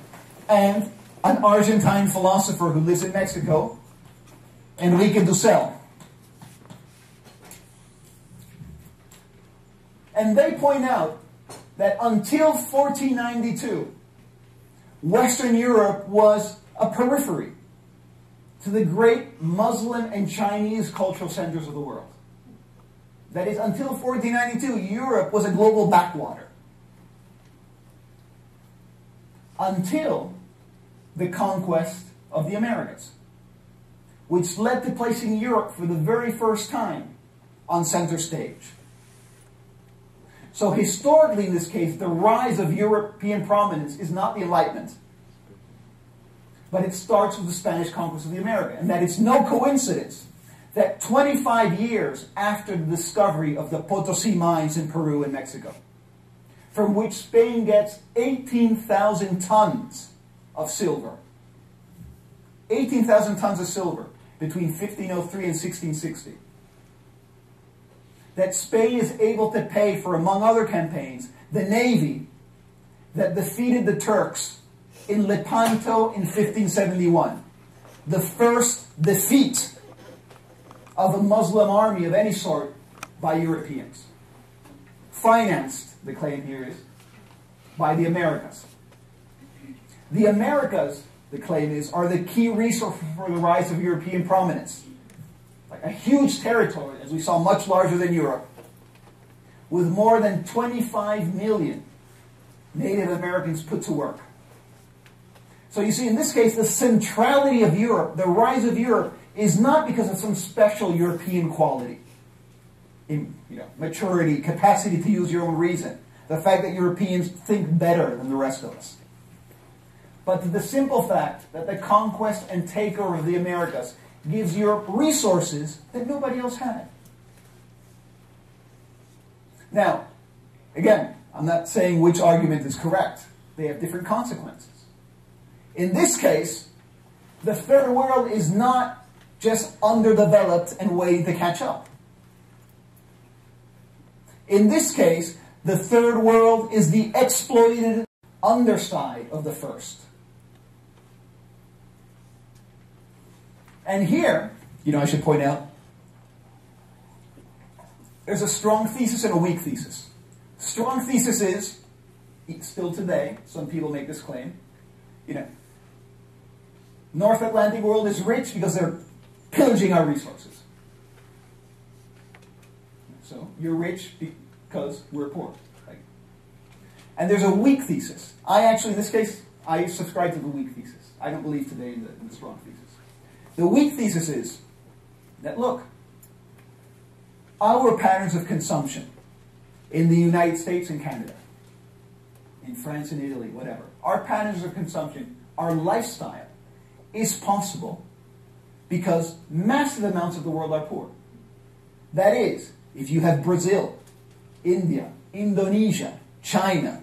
and an Argentine philosopher who lives in Mexico, Enrique Dussel. And they point out that until 1492, Western Europe was a periphery to the great Muslim and Chinese cultural centers of the world. That is, until 1492, Europe was a global backwater. Until the conquest of the Americas, which led to placing Europe for the very first time on center stage. So historically, in this case, the rise of European prominence is not the Enlightenment, but it starts with the Spanish conquest of the Americas. And that it's no coincidence that 25 years after the discovery of the Potosí mines in Peru and Mexico, from which Spain gets 18,000 tons of silver, 18,000 tons of silver between 1503 and 1660, that Spain is able to pay for, among other campaigns, the navy that defeated the Turks in Lepanto in 1571. The first defeat of a Muslim army of any sort by Europeans. Financed, the claim here is, by the Americas. The Americas, the claim is, are the key resource for the rise of European prominence. Like a huge territory, as we saw, much larger than Europe, with more than 25 million Native Americans put to work. So you see, in this case, the centrality of Europe, the rise of Europe, is not because of some special European quality. In, maturity, capacity to use your own reason. The fact that Europeans think better than the rest of us. But to the simple fact that the conquest and takeover of the Americas gives Europe resources that nobody else had. Now, again, I'm not saying which argument is correct. They have different consequences. In this case, the third world is not just underdeveloped and waiting to catch up. In this case, the third world is the exploited underside of the first. And here, I should point out, there's a strong thesis and a weak thesis. Strong thesis is, still today, some people make this claim, North Atlantic world is rich because they're pillaging our resources. So you're rich because we're poor. Right? And there's a weak thesis. In this case, I subscribe to the weak thesis. I don't believe today in the strong thesis. The weak thesis is that, look, our patterns of consumption in the United States and Canada, in France and Italy, whatever, our patterns of consumption, our lifestyle, is possible because massive amounts of the world are poor. That is, if you have Brazil, India, Indonesia, China,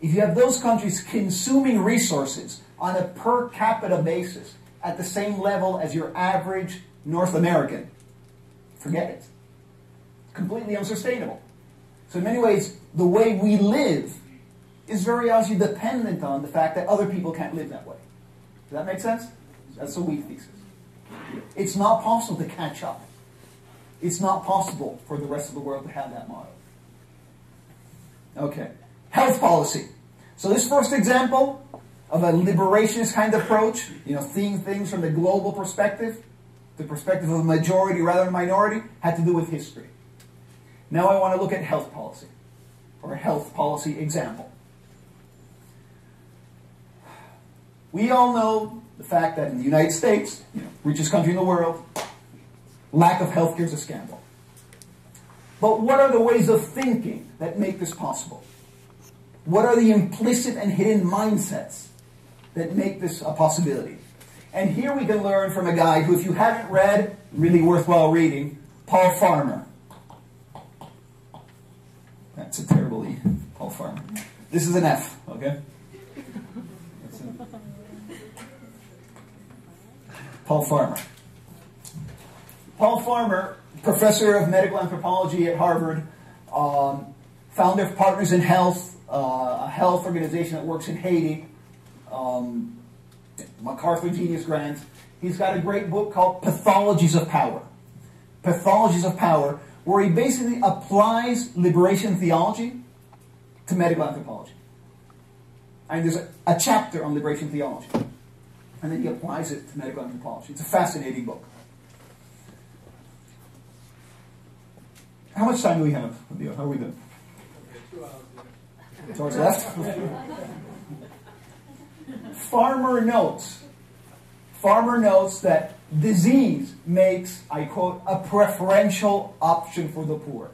if you have those countries consuming resources on a per capita basis at the same level as your average North American, forget it. It's completely unsustainable. So in many ways, the way we live is very obviously dependent on the fact that other people can't live that way. Does that make sense? That's a weak thesis. It's not possible to catch up. It's not possible for the rest of the world to have that model. Okay. Health policy. So this first example of a liberationist kind of approach, seeing things from the global perspective, the perspective of a majority rather than a minority, had to do with history. Now I want to look at health policy, or a health policy example. We all know the fact that in the United States, richest country in the world, lack of health care is a scandal. But what are the ways of thinking that make this possible? What are the implicit and hidden mindsets that make this a possibility? And here we can learn from a guy who, if you haven't read, really worthwhile reading, Paul Farmer. That's a terrible E, Paul Farmer. This is an F, okay? Paul Farmer. Paul Farmer, professor of medical anthropology at Harvard, founder of Partners in Health, a health organization that works in Haiti, MacArthur Genius Grant. He's got a great book called Pathologies of Power. Pathologies of Power, where he basically applies liberation theology to medical anthropology. And there's a chapter on liberation theology. And then he applies it to medical anthropology. It's a fascinating book. How much time do we have, Leo? How are we doing? 2 hours. 2 hours left? Farmer notes that disease makes, I quote, a preferential option for the poor.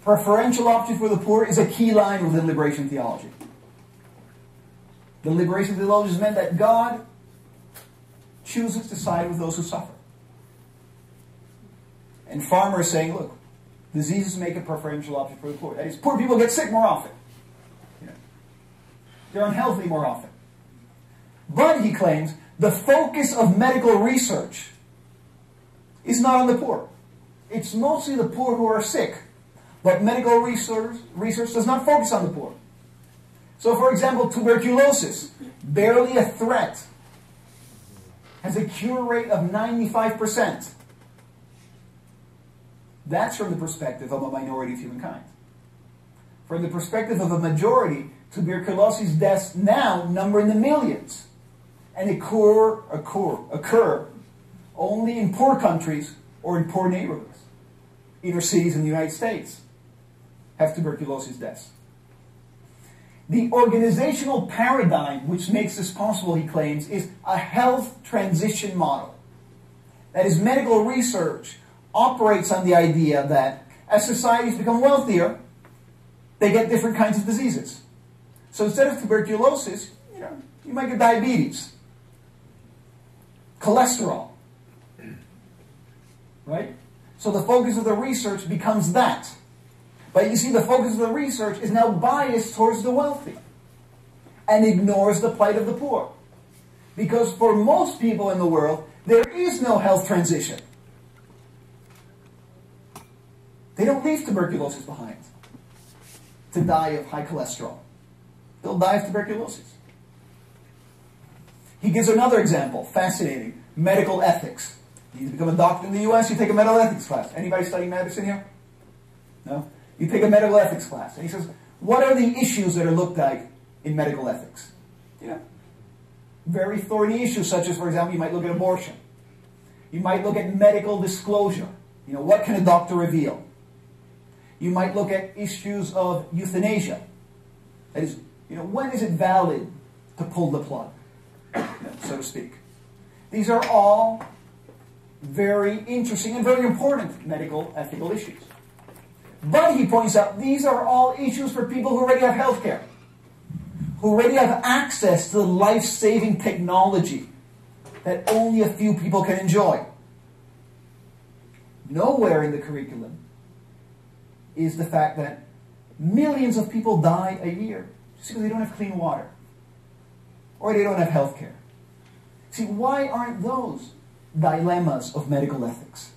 Preferential option for the poor is a key line within liberation theology. The liberation theologians meant that God chooses to side with those who suffer. And Farmer is saying, look, diseases make a preferential option for the poor. That is, poor people get sick more often. You know, they're unhealthy more often. But, he claims, the focus of medical research is not on the poor. It's mostly the poor who are sick. But medical research does not focus on the poor. So, for example, tuberculosis, barely a threat, has a cure rate of 95%. That's from the perspective of a minority of humankind. From the perspective of a majority, tuberculosis deaths now number in the millions and occur only in poor countries or in poor neighborhoods. Inner cities in the United States have tuberculosis deaths. The organizational paradigm which makes this possible, he claims, is a health transition model. That is, medical research operates on the idea that as societies become wealthier, they get different kinds of diseases. So instead of tuberculosis, you might get diabetes, cholesterol, right? So the focus of the research becomes that. But you see, the focus of the research is now biased towards the wealthy and ignores the plight of the poor. Because for most people in the world, there is no health transition. They don't leave tuberculosis behind to die of high cholesterol. They'll die of tuberculosis. He gives another example, fascinating, medical ethics. You become a doctor in the U.S., you take a medical ethics class. Anybody studying medicine here? No? You take a medical ethics class. And he says, what are the issues that are looked at in medical ethics? Very thorny issues, such as, for example, you might look at abortion. You might look at medical disclosure. What can a doctor reveal? You might look at issues of euthanasia. That is, when is it valid to pull the plug, so to speak? These are all very interesting and very important medical ethical issues. But, he points out, these are all issues for people who already have health care, who already have access to the life-saving technology that only a few people can enjoy. Nowhere in the curriculum is the fact that millions of people die a year just because they don't have clean water or they don't have health care. See, why aren't those dilemmas of medical ethics?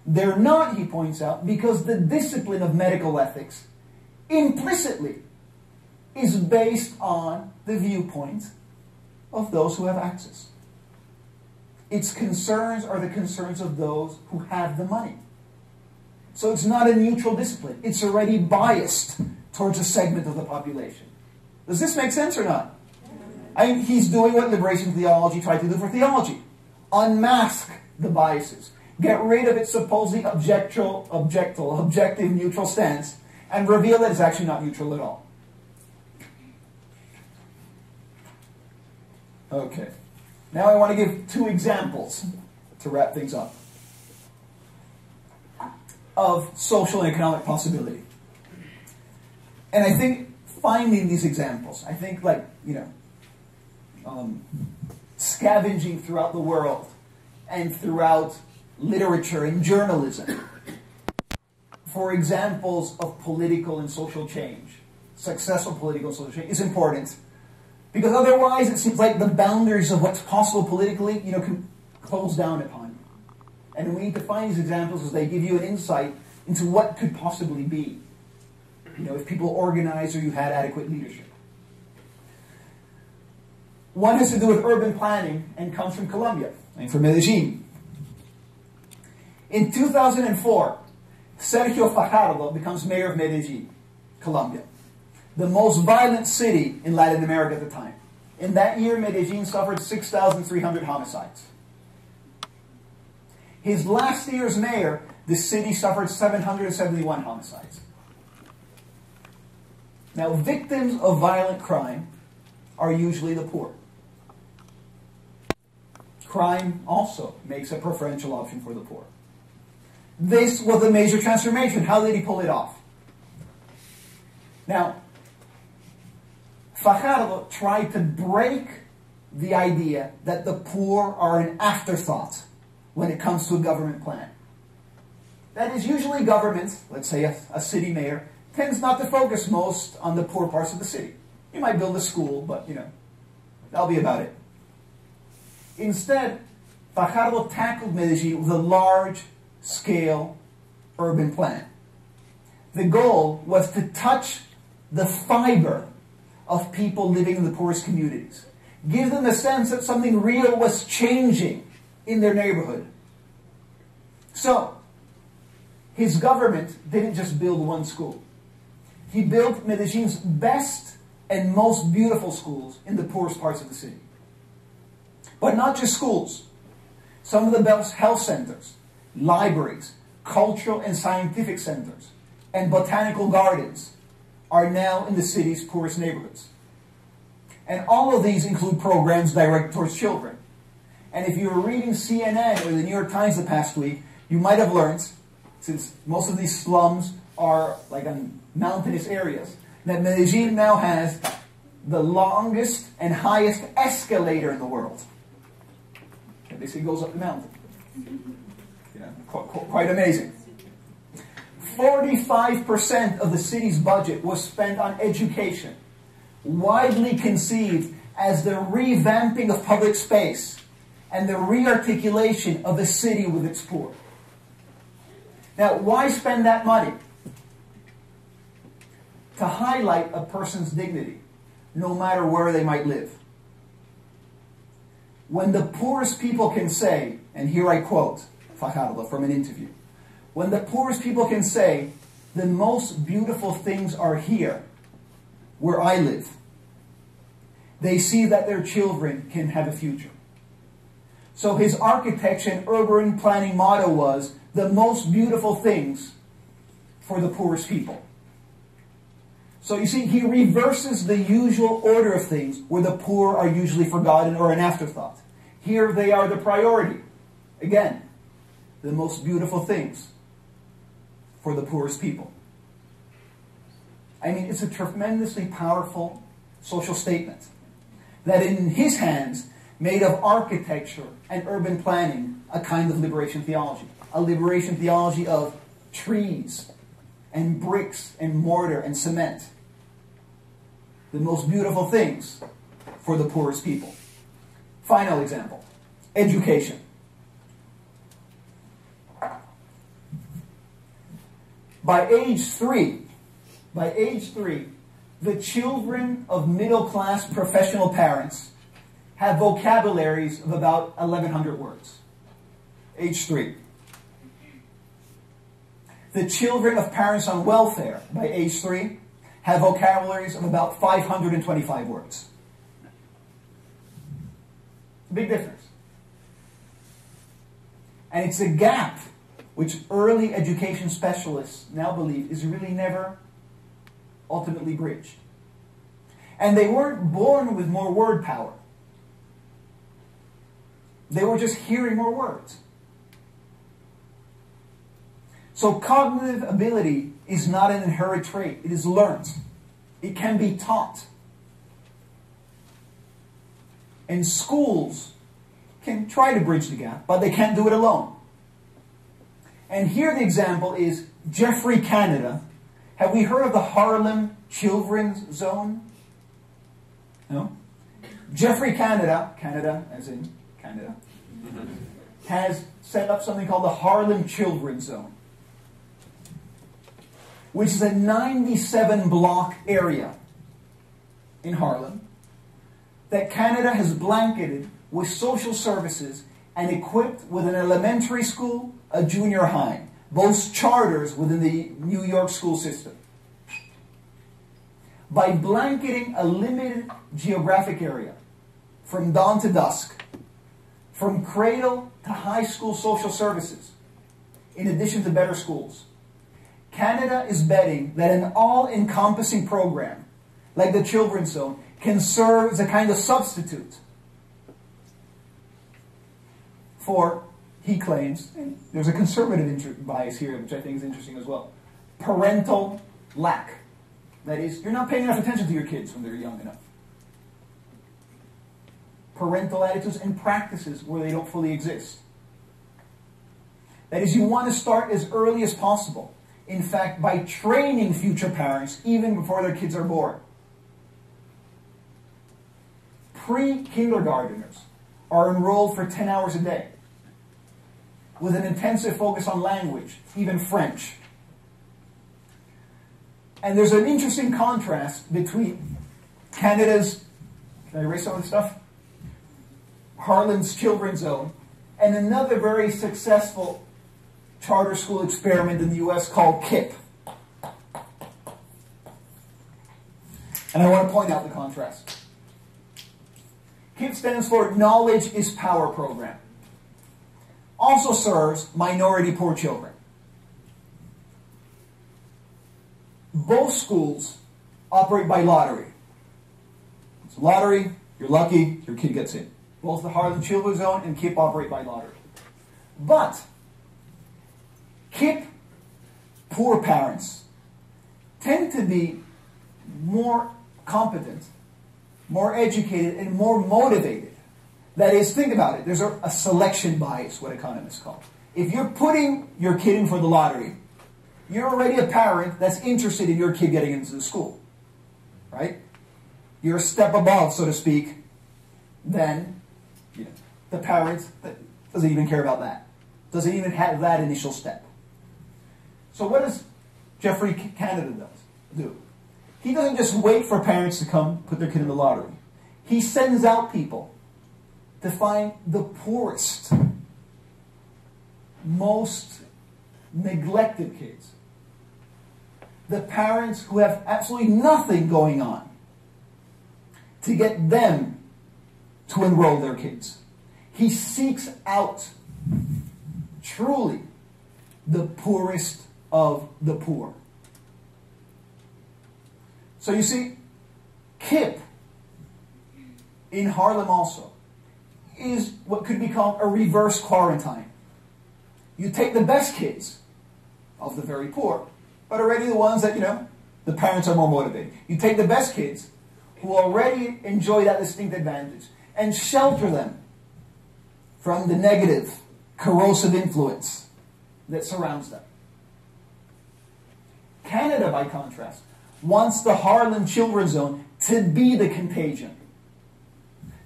They're not, he points out, because the discipline of medical ethics implicitly is based on the viewpoint of those who have access. Its concerns are the concerns of those who have the money. So it's not a neutral discipline. It's already biased towards a segment of the population. Does this make sense or not? He's doing what liberation theology tried to do for theology. Unmask the biases. Get rid of its supposedly objective, neutral stance, and reveal that it's actually not neutral at all. Okay. Now I want to give 2 examples to wrap things up of social and economic possibility. And I think finding these examples, scavenging throughout the world and throughout literature and journalism for examples of political and social change, successful political and social change, is important. Because otherwise it seems like the boundaries of what's possible politically, can close down upon you. And we need to find these examples because they give you an insight into what could possibly be. You know, if people organized or you had adequate leadership. One has to do with urban planning and comes from Colombia, and from Medellin. In 2004, Sergio Fajardo becomes mayor of Medellin, Colombia, the most violent city in Latin America at the time. In that year, Medellin suffered 6,300 homicides. His last year as mayor, the city suffered 771 homicides. Now, victims of violent crime are usually the poor. Crime also makes a preferential option for the poor. This was a major transformation. How did he pull it off? Now, Fajardo tried to break the idea that the poor are an afterthought when it comes to a government plan. That is, usually governments, let's say a city mayor, tends not to focus most on the poor parts of the city. You might build a school, but, you know, that'll be about it. Instead, Fajardo tackled Medellin with a large-scale urban plan. The goal was to touch the fiber of people living in the poorest communities. Give them the sense that something real was changing in their neighborhood. So, his government didn't just build one school. He built Medellin's best and most beautiful schools in the poorest parts of the city. But not just schools. Some of the best health centers, libraries, cultural and scientific centers, and botanical gardens are now in the city's poorest neighborhoods. And all of these include programs directed towards children. And if you were reading CNN or the New York Times the past week, you might have learned, since most of these slums are like in mountainous areas, that Medellin now has the longest and highest escalator in the world. It basically goes up the mountain. You know, quite amazing. 45% of the city's budget was spent on education, widely conceived as the revamping of public space and the rearticulation of the city with its poor. Now, why spend that money? To highlight a person's dignity, no matter where they might live. When the poorest people can say, and here I quote Fajardo from an interview, when the poorest people can say, the most beautiful things are here, where I live, they see that their children can have a future. So his architecture and urban planning motto was, the most beautiful things for the poorest people. So you see, he reverses the usual order of things where the poor are usually forgotten or an afterthought. Here they are the priority. Again, the most beautiful things for the poorest people. I mean, it's a tremendously powerful social statement that in his hands made of architecture and urban planning a kind of liberation theology. A liberation theology of trees and bricks and mortar and cement. The most beautiful things for the poorest people. Final example, education. By age three, the children of middle-class professional parents have vocabularies of about 1,100 words. Age 3. The children of parents on welfare, by age 3, have vocabularies of about 525 words. Big difference. And it's a gap which early education specialists now believe is really never ultimately bridged. And they weren't born with more word power. They were just hearing more words. So cognitive ability is not an inherent trait. It is learned. It can be taught. And schools can try to bridge the gap, but they can't do it alone. And here the example is Jeffrey Canada. Have we heard of the Harlem Children's Zone? No? Jeffrey Canada, Canada as in Canada, has set up something called the Harlem Children's Zone, which is a 97-block area in Harlem that Canada has blanketed with social services and equipped with an elementary school, a junior high, both charters within the New York school system. By blanketing a limited geographic area from dawn to dusk, from cradle to high school social services, in addition to better schools, Canada is betting that an all-encompassing program like the Children's Zone can serve as a kind of substitute for, he claims, and there's a conservative bias here, which I think is interesting as well, parental lack. That is, you're not paying enough attention to your kids when they're young enough. Parental attitudes and practices where they don't fully exist. That is, you want to start as early as possible. In fact, by training future parents even before their kids are born. Pre-kindergarteners are enrolled for 10 hours a day with an intensive focus on language, even French. And there's an interesting contrast between Canada's, can I erase some of this stuff? Harlem's Children's Zone, and another very successful charter school experiment in the US called KIPP. And I want to point out the contrast. KIPP stands for Knowledge is Power Program. Also serves minority poor children. Both schools operate by lottery. It's a lottery, you're lucky, your kid gets in. Both the Harlem Children's Zone and KIPP operate by lottery. But KIPP poor parents tend to be more competent, more educated, and more motivated. That is, think about it, there's a selection bias, what economists call it. If you're putting your kid in for the lottery, you're already a parent that's interested in your kid getting into the school, right? You're a step above, so to speak, than the parent that doesn't even care about that, doesn't even have that initial step. So what does Jeffrey Canada do? He doesn't just wait for parents to come put their kid in the lottery. He sends out people to find the poorest, most neglected kids. The parents who have absolutely nothing going on, to get them to enroll their kids. He seeks out truly the poorest of the poor. So you see, KIPP in Harlem also is what could be called a reverse quarantine. You take the best kids of the very poor, but already the ones that, the parents are more motivated. You take the best kids who already enjoy that distinct advantage and shelter them from the negative, corrosive influence that surrounds them. Canada, by contrast, wants the Harlem Children's Zone to be the contagion.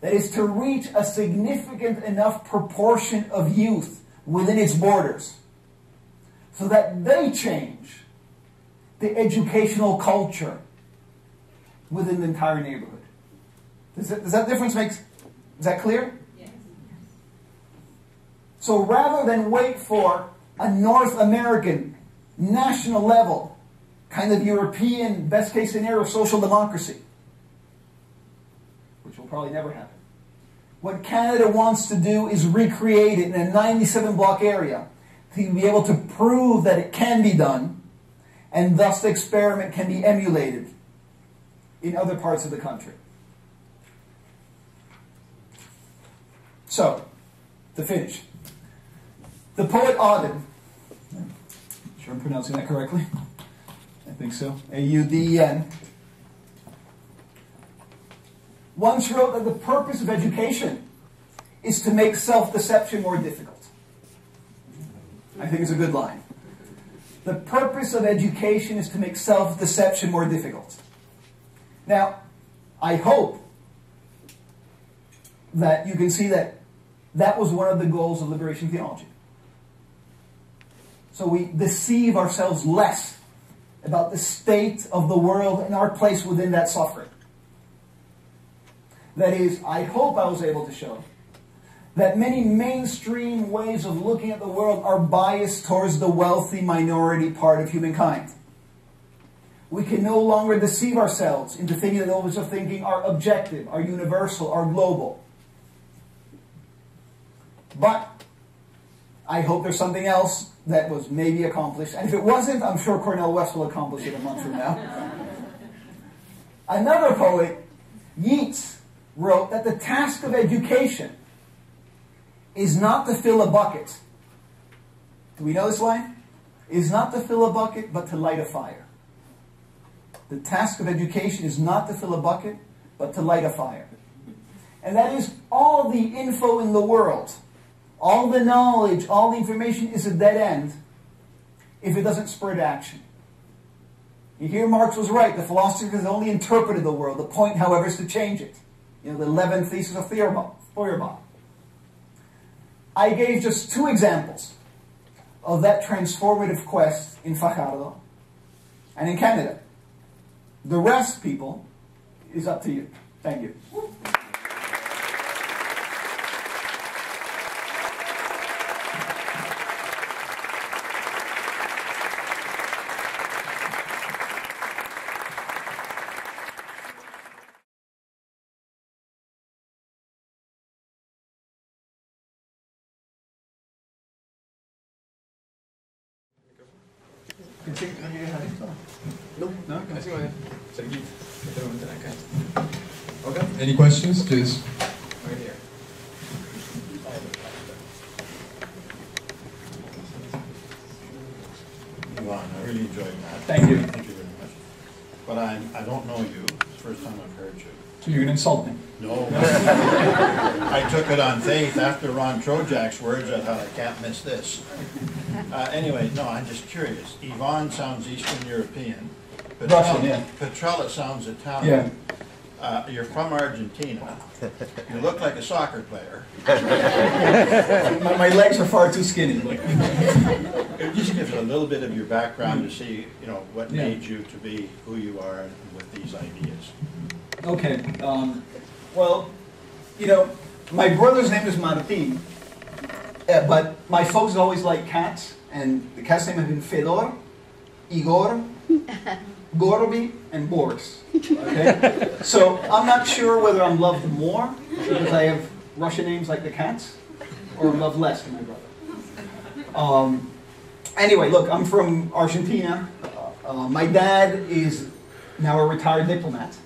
That is, to reach a significant enough proportion of youth within its borders so that they change the educational culture within the entire neighborhood. Does that difference make, is that clear? Yes. So rather than wait for a North American, national level, kind of European, best case scenario, social democracy, which will probably never happen. What Canada wants to do is recreate it in a 97-block area to be able to prove that it can be done, and thus the experiment can be emulated in other parts of the country. So, to finish, the poet Auden, I'm sure I'm pronouncing that correctly, I think so, A-U-D-E-N, once wrote that the purpose of education is to make self-deception more difficult. I think it's a good line. The purpose of education is to make self-deception more difficult. Now, I hope that you can see that That was one of the goals of liberation theology. So we deceive ourselves less about the state of the world and our place within that suffering. That is, I hope I was able to show that many mainstream ways of looking at the world are biased towards the wealthy minority part of humankind. We can no longer deceive ourselves into thinking that those of thinking are objective, are universal, are global. But I hope there's something else that was maybe accomplished. And if it wasn't, I'm sure Cornel West will accomplish it a month from now. Another poet, Yeats, wrote that the task of education is not to fill a bucket. Do we know this line? Is not to fill a bucket, but to light a fire. The task of education is not to fill a bucket, but to light a fire. And that is, all the info in the world, all the knowledge, all the information is a dead end if it doesn't spur to action. You hear Marx was right. The philosophers only interpreted the world. The point, however, is to change it. You know, the 11th thesis of Feuerbach. I gave just 2 examples of that transformative quest in Fajardo and in Canada. The rest, people, is up to you. Thank you. Okay. Any questions? Please. Right here. Ivan, I really enjoyed that. Thank you. Thank you very much. But I don't know you. It's the first time I've heard you. So you're going to insult me? No. I took it on faith after Ron Trojak's words. I thought I can't miss this. Anyway, no, I'm just curious. Ivan sounds Eastern European. Russian, yeah. Petrella sounds Italian. Yeah. You're from Argentina. You look like a soccer player. My legs are far too skinny. It just gives a little bit of your background to see, you know, what Yeah. made you to be who you are with these ideas. Okay. Well, you know, my brother's name is Martin, but my folks always like cats, and the cat's name has been Fedor, Igor, Gorby, and Boris. Okay? So I'm not sure whether I'm loved more because I have Russian names like the cats, or I'm loved less than my brother. Anyway, look, I'm from Argentina. My dad is now a retired diplomat.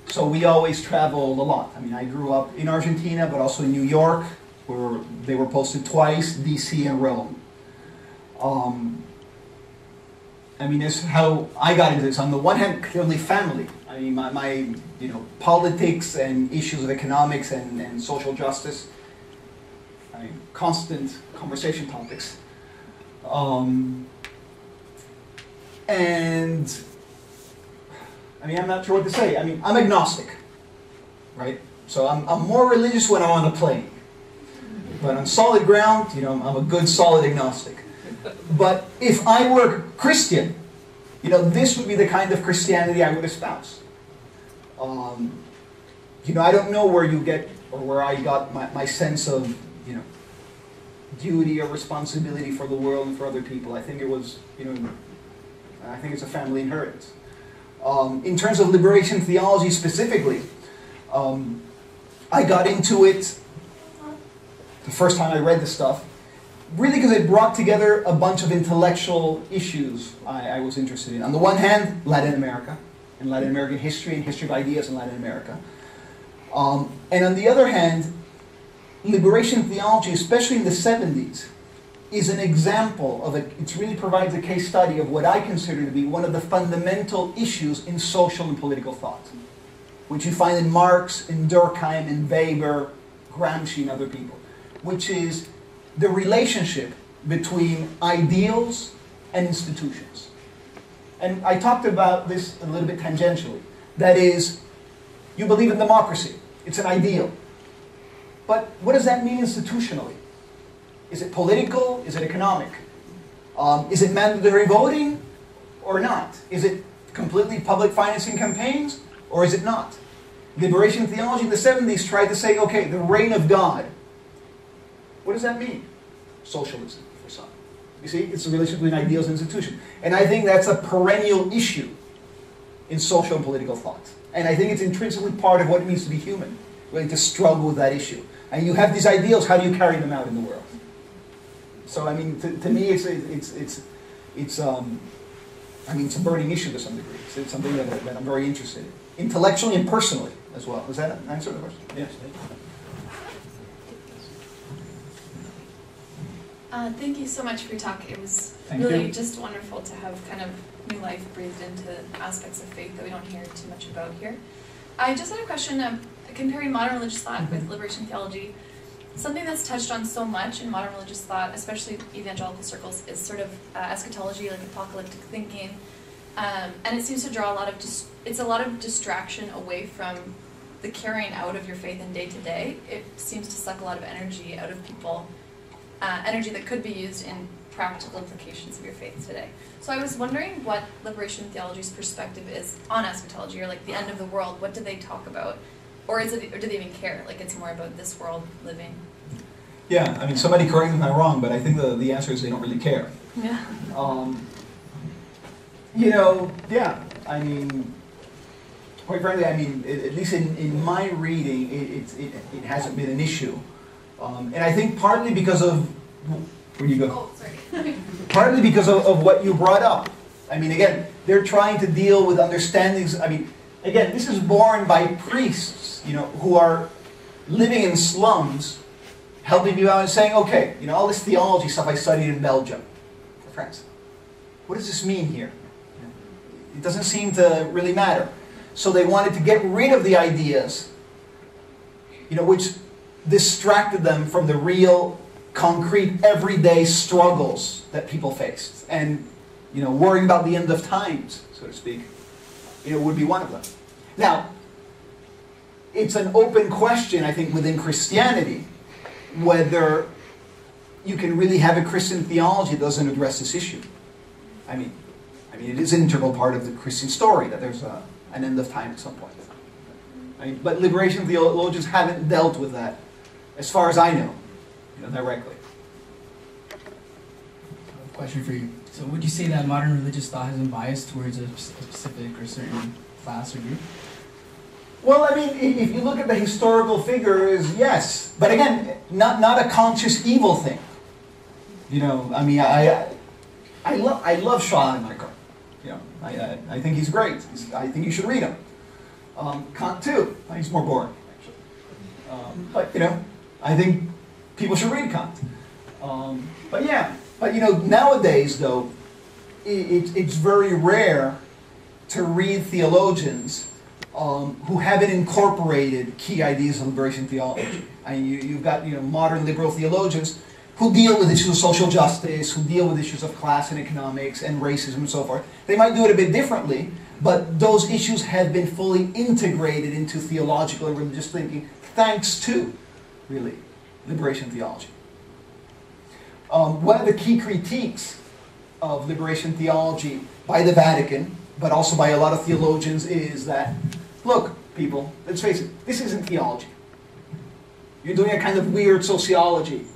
So we always traveled a lot. I mean, I grew up in Argentina, but also in New York, where they were posted twice, DC and Rome. I mean, this is how I got into this. On the one hand, clearly family. I mean, my you know, politics and issues of economics and social justice. I mean, constant conversation topics. And I mean, I'm not sure what to say. I mean, I'm agnostic, right? So I'm more religious when I'm on a plane. But on solid ground, you know, I'm a good, solid agnostic. But if I were Christian, you know, this would be the kind of Christianity I would espouse. You know, I don't know where you get, or where I got my sense of, you know, duty or responsibility for the world and for other people. I think it was, you know, I think it's a family inheritance. In terms of liberation theology specifically, I got into it the first time I read this stuff, really because it brought together a bunch of intellectual issues I was interested in. On the one hand, Latin America, and Latin American history, and history of ideas in Latin America. And on the other hand, liberation theology, especially in the 70s, is an example of it really provides a case study of what I consider to be one of the fundamental issues in social and political thought, which you find in Marx, in Durkheim, in Weber, Gramsci, and other people, which is the relationship between ideals and institutions. And I talked about this a little bit tangentially. That is, you believe in democracy. It's an ideal. But what does that mean institutionally? Is it political? Is it economic? Is it mandatory voting or not? Is it completely public financing campaigns or is it not? Liberation theology in the 70s tried to say, okay, the reign of God. What does that mean? Socialism, for some. You see, it's a relation between ideals and institution. And I think that's a perennial issue in social and political thought. And I think it's intrinsically part of what it means to be human, really to struggle with that issue. And you have these ideals, how do you carry them out in the world? So, I mean, to me, it's a burning issue to some degree. It's something that I'm very interested in, intellectually and personally as well. Does that answer the question? Yes. Thank you so much for your talk. It was Thank really you. just wonderful to have kind of new life breathed into aspects of faith that we don't hear too much about here. I just had a question comparing modern religious thought with liberation theology. Something that's touched on so much in modern religious thought, especially evangelical circles, is sort of eschatology, like apocalyptic thinking, and it seems to draw a lot of distraction away from the carrying out of your faith in day to day. It seems to suck a lot of energy out of people, energy that could be used in practical implications of your faith today. So I was wondering what liberation theology's perspective is on eschatology, or like the end of the world. What do they talk about? Or do they even care? Like it's more about this world living? Yeah, I mean, somebody correct me if I'm wrong, but I think the answer is they don't really care. Yeah. Yeah, I mean, quite frankly, I mean, at least in my reading, it hasn't been an issue. And I think partly because of, where do you go? Oh, sorry. Partly because of what you brought up. I mean, again, they're trying to deal with understandings. I mean, again, this is borne by priests, who are living in slums, helping people out and saying, okay, all this theology stuff I studied in Belgium, for France. What does this mean here? It doesn't seem to really matter. So they wanted to get rid of the ideas, which distracted them from the real, concrete, everyday struggles that people faced. And, worrying about the end of times, so to speak, would be one of them. Now, it's an open question, I think, within Christianity, whether you can really have a Christian theology that doesn't address this issue. I mean, it is an integral part of the Christian story that there's an end of time at some point. But liberation theologians haven't dealt with that, as far as I know, directly. Question for you. So would you say that modern religious thought has been biased towards a specific or certain class or group? Well, I mean, if you look at the historical figures, yes. But again, not a conscious evil thing. I love Shaw and Michael. I think he's great. I think you should read him. Kant too. He's more boring, actually. But I think people should read Kant. But nowadays though, it's very rare to read theologians who haven't incorporated key ideas of liberation theology. You've got modern liberal theologians who deal with issues of social justice, who deal with issues of class and economics and racism and so forth. They might do it a bit differently, but those issues have been fully integrated into theological and religious thinking thanks to, really, liberation theology. One of the key critiques of liberation theology by the Vatican, but also by a lot of theologians, is that, look, people, let's face it, this isn't theology. You're doing a kind of weird sociology,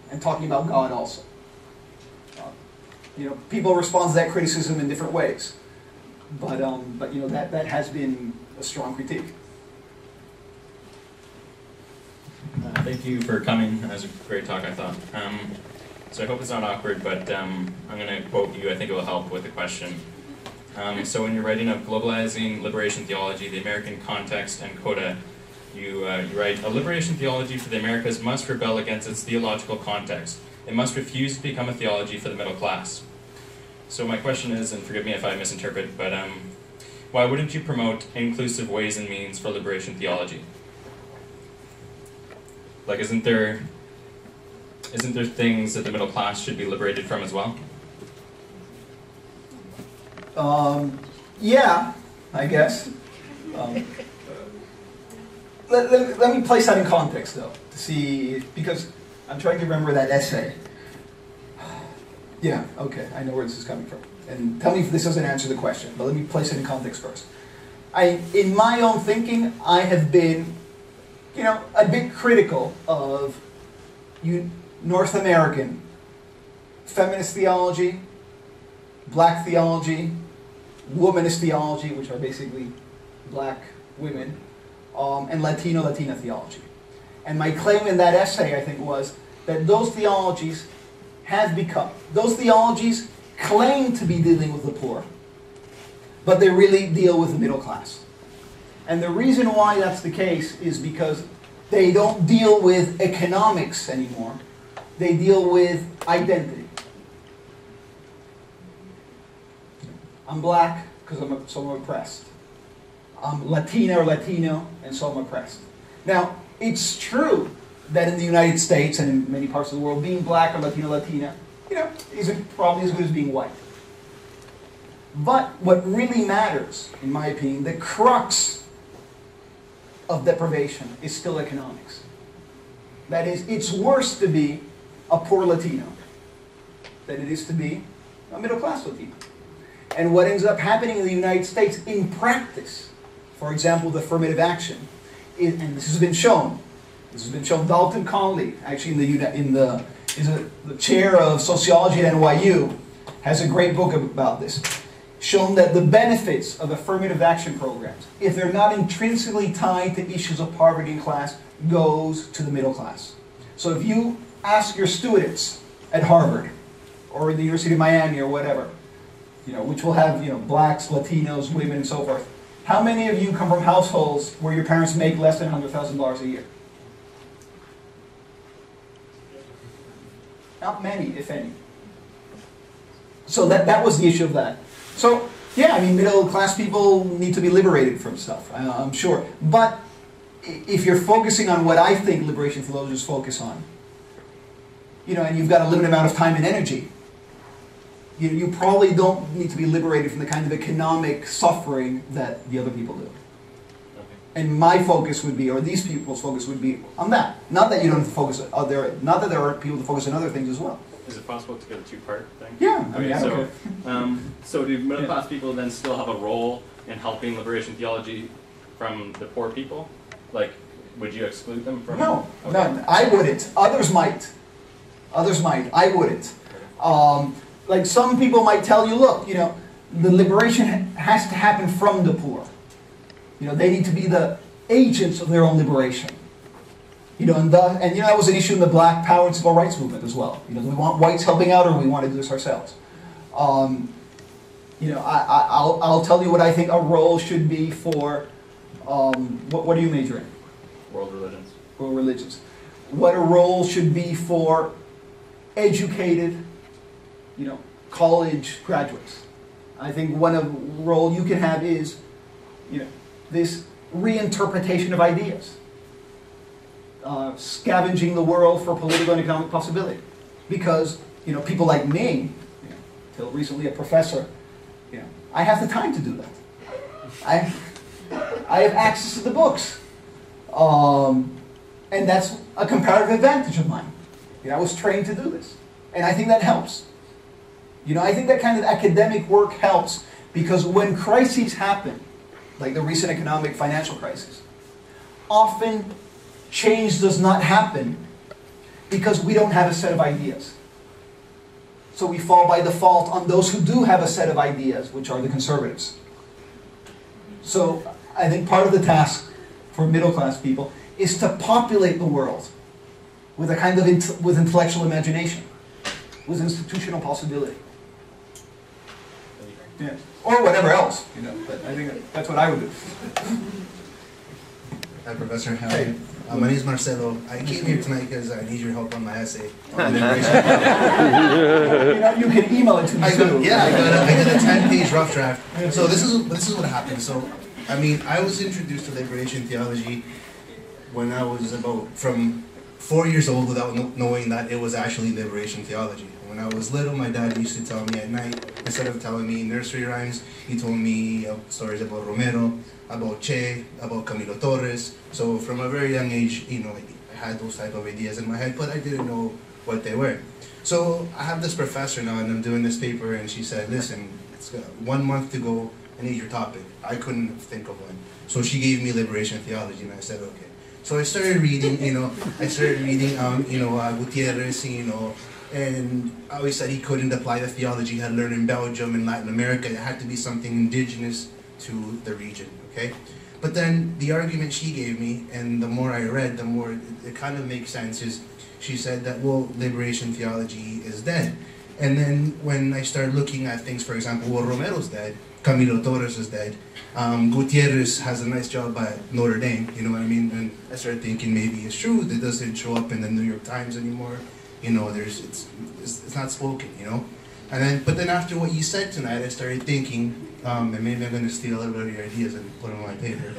and talking about God also. People respond to that criticism in different ways, but that has been a strong critique. Thank you for coming. That was a great talk, I thought. So I hope it's not awkward, but I'm going to quote you. I think it will help with the question. So in your writing of Globalizing Liberation Theology, the American Context, and Coda, you write, a liberation theology for the Americas must rebel against its theological context. It must refuse to become a theology for the middle class. So my question is, and forgive me if I misinterpret, but why wouldn't you promote inclusive ways and means for liberation theology? Like, isn't there things that the middle class should be liberated from as well? Yeah, I guess. let me place that in context, though, to see, because I'm trying to remember that essay. Yeah, okay, I know where this is coming from. And tell me if this doesn't answer the question, but let me place it in context first. In my own thinking, I have been, a bit critical of North American feminist theology, black theology, womanist theology, which are basically black women, and Latina theology. And my claim in that essay, I think, was that those theologies claim to be dealing with the poor, but they really deal with the middle class. And the reason why that's the case is because they don't deal with economics anymore. They deal with identity. I'm black because I'm oppressed. I'm Latina or Latino, and so I'm oppressed. Now, it's true that in the United States and in many parts of the world, being black or Latino, Latina, isn't probably as good as being white. But what really matters, in my opinion, the crux of deprivation is still economics. That is, it's worse to be a poor Latino than it is to be a middle-class Latino. And what ends up happening in the United States in practice, for example, the affirmative action, and this has been shown. Dalton Conley, actually the chair of sociology at NYU, has a great book about this. Shown that the benefits of affirmative action programs, if they're not intrinsically tied to issues of poverty and class, goes to the middle class. So if you ask your students at Harvard or the University of Miami or whatever, which will have blacks, Latinos, women, and so forth, how many of you come from households where your parents make less than $100,000 a year? Not many, if any. So that was the issue of that. So, yeah, middle class people need to be liberated from stuff, I'm sure. But if you're focusing on what I think liberation theologians focus on, and you've got a limited amount of time and energy, you probably don't need to be liberated from the kind of economic suffering that the other people do. Okay. And my focus would be, or these people's focus would be on that. Not that you don't have to focus on not that there aren't people to focus on other things as well. Is it possible to get a two-part thing? Yeah, so do middle-class people then still have a role in helping liberation theology from the poor people? Like, would you exclude them from? No, okay. I wouldn't. Others might. I wouldn't. Like some people might tell you, look, the liberation has to happen from the poor. They need to be the agents of their own liberation. And that was an issue in the Black Power and Civil Rights movement as well. Do we want whites helping out, or do we want to do this ourselves? I'll tell you what I think a role should be for. What do you major in? World religions. World religions. What a role should be for educated, college graduates. I think one role you can have is, this reinterpretation of ideas. Scavenging the world for political and economic possibility. Because, people like me, till recently a professor, I have the time to do that. I have access to the books. And that's a comparative advantage of mine. I was trained to do this. And I think that helps. I think that kind of academic work helps because when crises happen, like the recent economic financial crisis, often change does not happen because we don't have a set of ideas. So we fall by default on those who do have a set of ideas, which are the conservatives. So I think part of the task for middle-class people is to populate the world with a kind of with intellectual imagination, with institutional possibility. Yeah. Or whatever else, but I think that's what I would do. Hi, Professor. Hey. My name is Marcelo. I came here tonight because I need your help on my essay on liberation. You can email it to me I got too. a 10-page rough draft. So this is what happened. So, I was introduced to liberation theology when I was from 4 years old without knowing that it was actually liberation theology. When I was little, my dad used to tell me at night, Instead of telling me nursery rhymes, he told me stories about Romero, about Che, about Camilo Torres. So from a very young age, I had those type of ideas in my head, but I didn't know what they were. So I have this professor now, and I'm doing this paper, and she said, listen, it's got 1 month to go, I need your topic. I couldn't think of one. So she gave me Liberation Theology, and I said, okay. So I started reading, Gutierrez, and I always said he couldn't apply the theology he had learned in Belgium and Latin America. It had to be something indigenous to the region, okay? But then the argument she gave me, and the more I read, the more it kind of makes sense, is she said that, well, liberation theology is dead. And then when I started looking at things, for example, well, Romero's dead, Camilo Torres is dead, Gutierrez has a nice job at Notre Dame, you know what I mean? And I started thinking maybe it's true, it doesn't show up in the New York Times anymore. It's not spoken, but then after what you said tonight, I started thinking, and maybe I'm going to steal a little bit of your ideas and put them on my paper,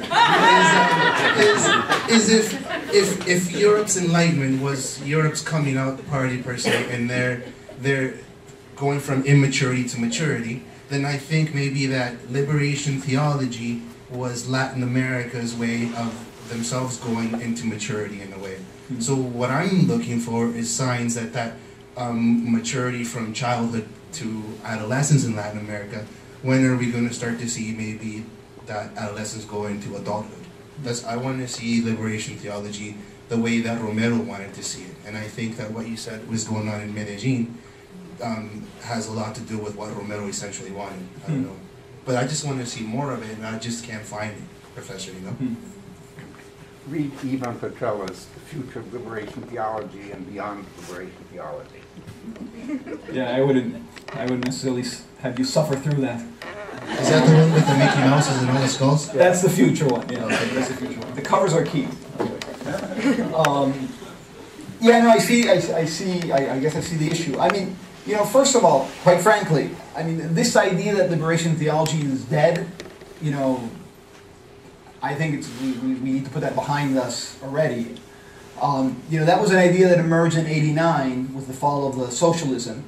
if Europe's enlightenment was Europe's coming out party per se, and they're going from immaturity to maturity, then I think maybe that liberation theology was Latin America's way of themselves going into maturity in a way. So what I'm looking for is signs that maturity from childhood to adolescence in Latin America, when are we going to start to see maybe that adolescence go into adulthood? I want to see liberation theology the way that Romero wanted to see it. And I think that what you said was going on in Medellin has a lot to do with what Romero essentially wanted. I don't know. But I just want to see more of it, and I just can't find it, Professor, Read Ivan Petrella's The Future of Liberation Theology and Beyond Liberation Theology. Yeah, I wouldn't necessarily have you suffer through that. Is that the one with the Mickey Mouses and all the skulls? That's the future one, yeah. Okay. That's the future one. The covers are key. Yeah, no, I guess I see the issue. I mean, first of all, quite frankly, this idea that liberation theology is dead, I think we need to put that behind us already. That was an idea that emerged in '89 with the fall of the socialism,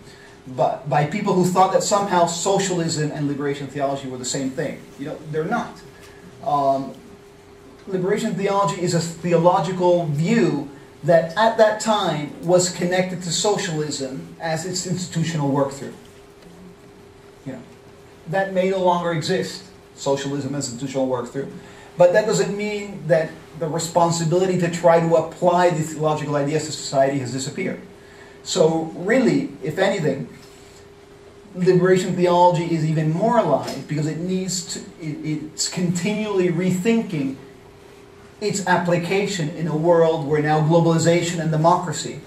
but by people who thought that somehow socialism and liberation theology were the same thing. They're not. Liberation theology is a theological view that at that time was connected to socialism as its institutional work-through. That may no longer exist, socialism as institutional work-through. But that doesn't mean that the responsibility to try to apply the theological ideas to society has disappeared. So really, if anything, liberation theology is even more alive because it's continually rethinking its application in a world where now globalization and democracy,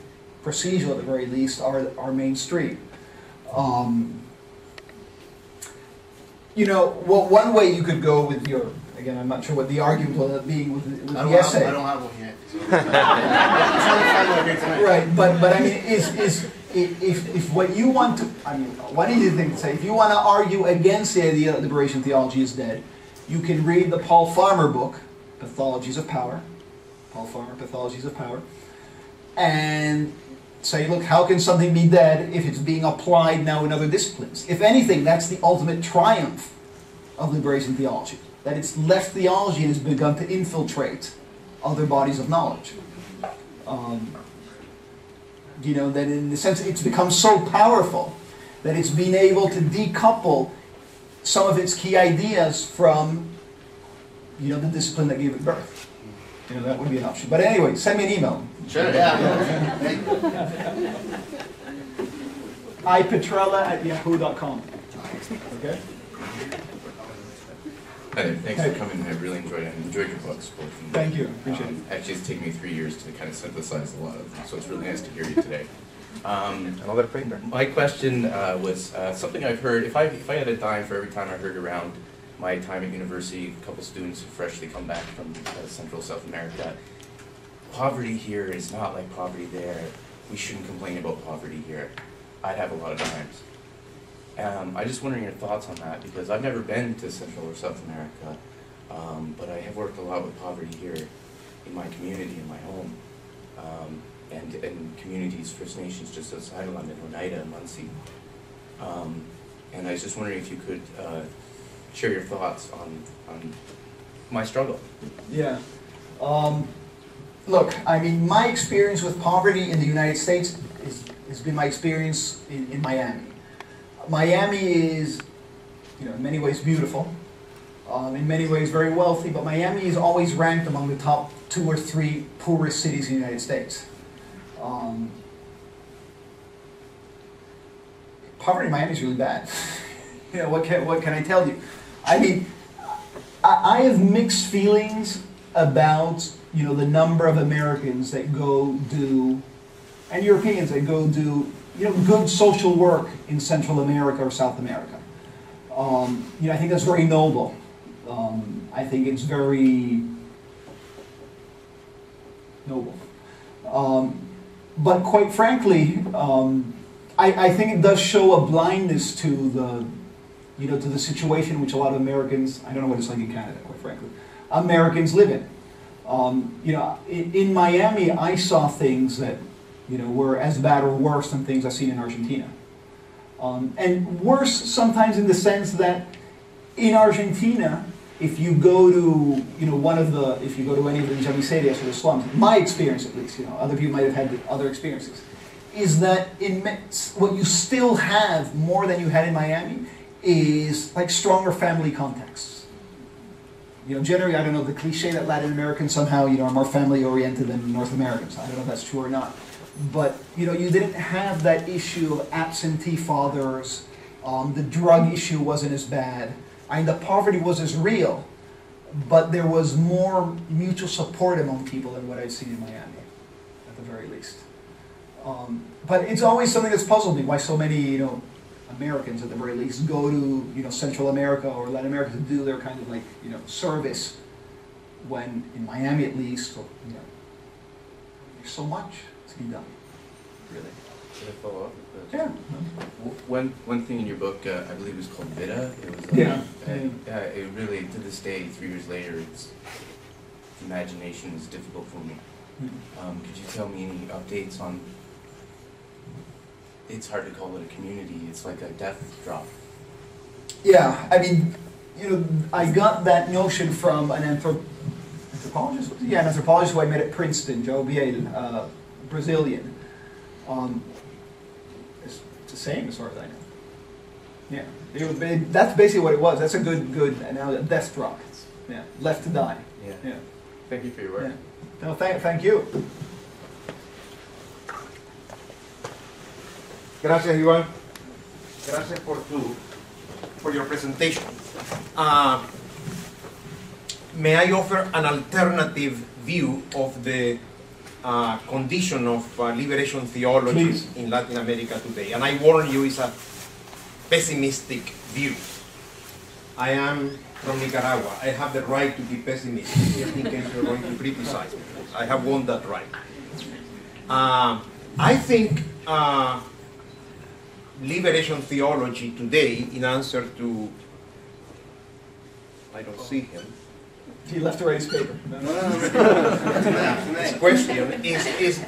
procedural at the very least, are mainstream. One way you could go with your, again, I'm not sure what the argument will end up being with the essay. I don't have one yet. So. Right, but I mean, if what you want to, one easy thing to say, if you want to argue against the idea that liberation theology is dead, you can read the Paul Farmer book, Pathologies of Power, Paul Farmer, Pathologies of Power, and say, look, how can something be dead if it's being applied now in other disciplines? If anything, that's the ultimate triumph of liberation theology, that it's left theology and has begun to infiltrate other bodies of knowledge. That in the sense it's become so powerful that it's been able to decouple some of its key ideas from, the discipline that gave it birth. That would be an option. But anyway, send me an email. Sure, yeah. iPetrella@yahoo.com. Okay? Hi there, thanks for coming. I really enjoyed your books. Both of them. Thank you, appreciate it. Actually, it's taken me 3 years to kind of synthesize a lot of them, so it's really nice to hear you today. Another paper. My question was something I've heard. If I had a dime for every time I heard around my time at university, a couple students who freshly come back from Central South America, poverty here is not like poverty there. We shouldn't complain about poverty here. I'd have a lot of dimes. I'm just wondering your thoughts on that, because I've never been to Central or South America, but I have worked a lot with poverty here in my community, in my home, and communities, First Nations just outside of London, Oneida and Muncie. And I was just wondering if you could share your thoughts on my struggle. Yeah. Look, I mean, my experience with poverty in the United States has been my experience in Miami. Miami is, in many ways beautiful, in many ways very wealthy, but Miami is always ranked among the top 2 or 3 poorest cities in the United States. Poverty in Miami is really bad. What can I tell you? I mean, I have mixed feelings about the number of Americans that go do, and Europeans that go do good social work in Central America or South America. I think that's very noble. I think it's very noble. But quite frankly, I think it does show a blindness to the situation which a lot of Americans, I don't know what it's like in Canada, quite frankly, Americans live in. In Miami, I saw things that were as bad or worse than things I've seen in Argentina. And worse sometimes in the sense that in Argentina, if you go to if you go to any of the miserias or the slums, my experience at least, other people might have had other experiences, is that what you still have more than you had in Miami is like stronger family contexts. Generally, I don't know, the cliche that Latin Americans somehow are more family oriented than North Americans. I don't know if that's true or not. But you didn't have that issue of absentee fathers. The drug issue wasn't as bad. The poverty was as real, but there was more mutual support among people than what I'd seen in Miami, at the very least. But it's always something that's puzzled me, why so many Americans, at the very least, go to Central America or Latin America to do their kind of like service, when in Miami at least, there's so much to be done, really. Can I follow up? Yeah. One thing in your book, I believe it was called Vida. It was it really, to this day, 3 years later, imagination is difficult for me. Could you tell me any updates on? It's hard to call it a community. It's like a death drop. Yeah, I mean, I got that notion from an anthropologist. Yeah, an anthropologist who I met at Princeton, Joe Biel, Brazilian. It's the same as far as I know. Yeah, that's basically what it was. That's a good analogy. Death drop. Yeah, left to die. Yeah. Thank you for your work. Yeah. No, thank you. Gracias, Iván. Gracias for your presentation. May I offer an alternative view of the condition of liberation theology in Latin America today? And I warn you, it's a pessimistic view. I am from Nicaragua. I have the right to be pessimistic in case you're going to criticize me. I have won that right. I think liberation theology today, in answer to, I don't see him. He left to write his paper. Next question is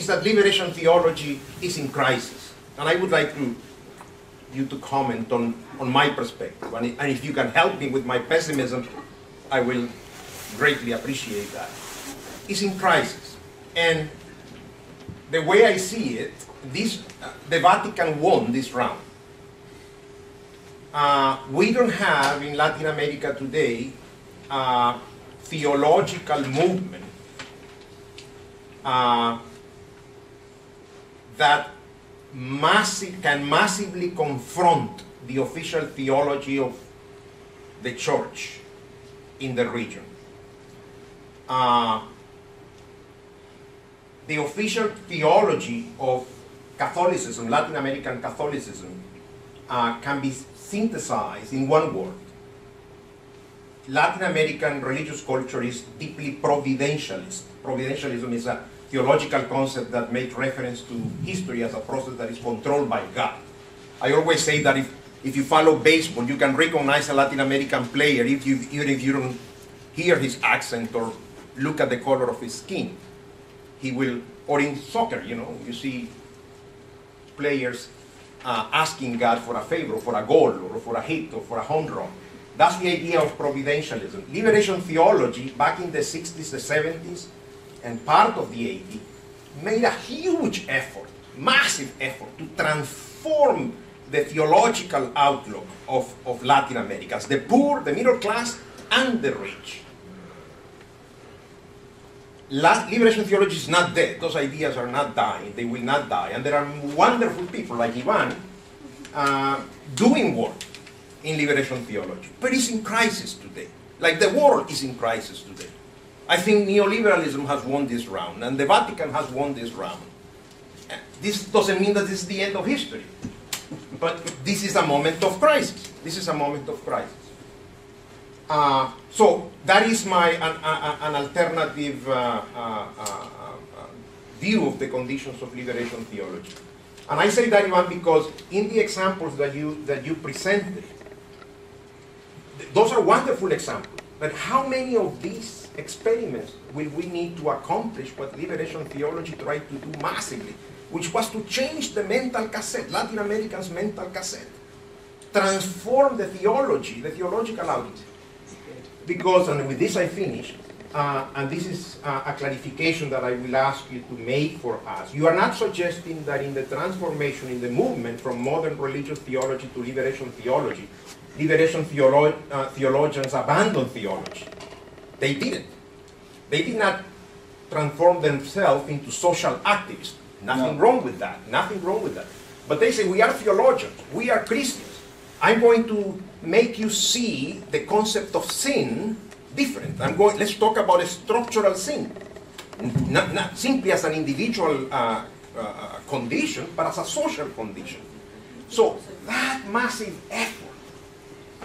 that liberation theology is in crisis. And I would like you to comment on my perspective. And if you can help me with my pessimism, I will greatly appreciate that. It's in crisis. And the way I see it, the Vatican won this round. We don't have in Latin America today a theological movement that can massively confront the official theology of the church in the region. The official theology of Catholicism, Latin American Catholicism, can be synthesized in one word. Latin American religious culture is deeply providentialist. Providentialism is a theological concept that makes reference to history as a process that is controlled by God. I always say that if you follow baseball, you can recognize a Latin American player even if you don't hear his accent or look at the color of his skin. He will, or in soccer, you see players asking God for a favor, for a goal, or for a hit, or for a home run. That's the idea of providentialism. Liberation theology, back in the 60s, the 70s, and part of the 80s, made a huge effort, massive effort, to transform the theological outlook of Latin Americans, the poor, the middle class, and the rich. Liberation theology is not dead. Those ideas are not dying. They will not die. And there are wonderful people like Ivan doing work in liberation theology. But it's in crisis today. Like the world is in crisis today. I think neoliberalism has won this round, and the Vatican has won this round. This doesn't mean that this is the end of history. But this is a moment of crisis. This is a moment of crisis. So that is an alternative view of the conditions of liberation theology. And I say that, Ivan, because in the examples that you presented, those are wonderful examples. But how many of these experiments will we need to accomplish what liberation theology tried to do massively, which was to change the mental cassette, Latin Americans' mental cassette, transform the theology, the theological outlook. Because, and with this I finish, and this is a clarification that I will ask you to make for us. You are not suggesting that in the transformation in the movement from modern religious theology to liberation theology, theologians abandoned theology. They didn't. They did not transform themselves into social activists. Nothing wrong with that. Nothing wrong with that. But they say, we are theologians. We are Christians. I'm going to make you see the concept of sin different. Let's talk about a structural sin. Not simply as an individual condition, but as a social condition. So that massive effort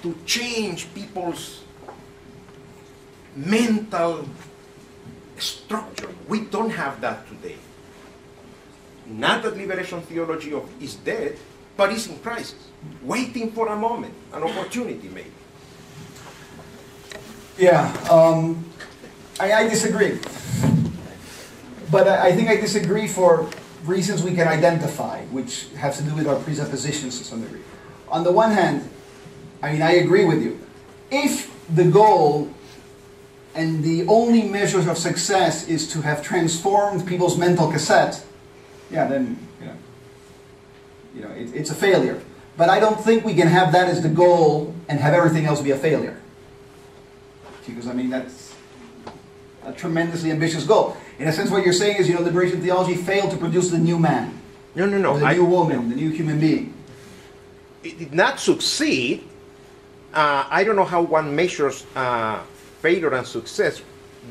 to change people's mental structure, we don't have that today. Not that liberation theology is dead, but it's in crisis, waiting for a moment, an opportunity maybe. Yeah, I disagree. But I think I disagree for reasons we can identify, which has to do with our presuppositions to some degree. On the one hand, I mean, I agree with you. If the goal and the only measures of success is to have transformed people's mental cassette, yeah, then, it's a failure. But I don't think we can have that as the goal and have everything else be a failure. Because, I mean, that's a tremendously ambitious goal. In a sense, what you're saying is, liberation theology failed to produce the new man. No. Or the new woman, the new human being. It did not succeed. I don't know how one measures failure and success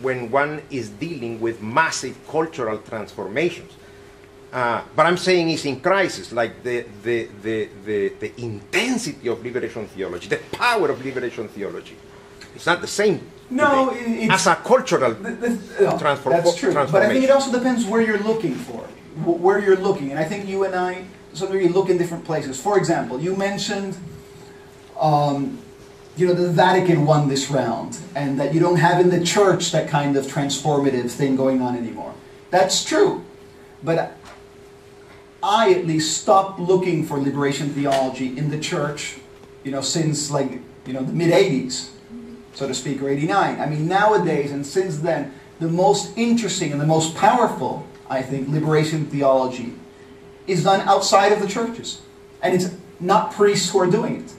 when one is dealing with massive cultural transformations. But I'm saying it's in crisis, like the intensity of liberation theology, the power of liberation theology. It's not the same today, as a cultural transformation. That's true. But I think it also depends where you're looking for, where you're looking. And I think you and I, to some degree, look in different places. For example, you mentioned, the Vatican won this round, and that you don't have in the church that kind of transformative thing going on anymore. That's true. But I, at least, stopped looking for liberation theology in the church, since, the mid-'80s. So to speak, or 89. I mean, nowadays, and since then, the most interesting and the most powerful, I think, liberation theology is done outside of the churches. And it's not priests who are doing it.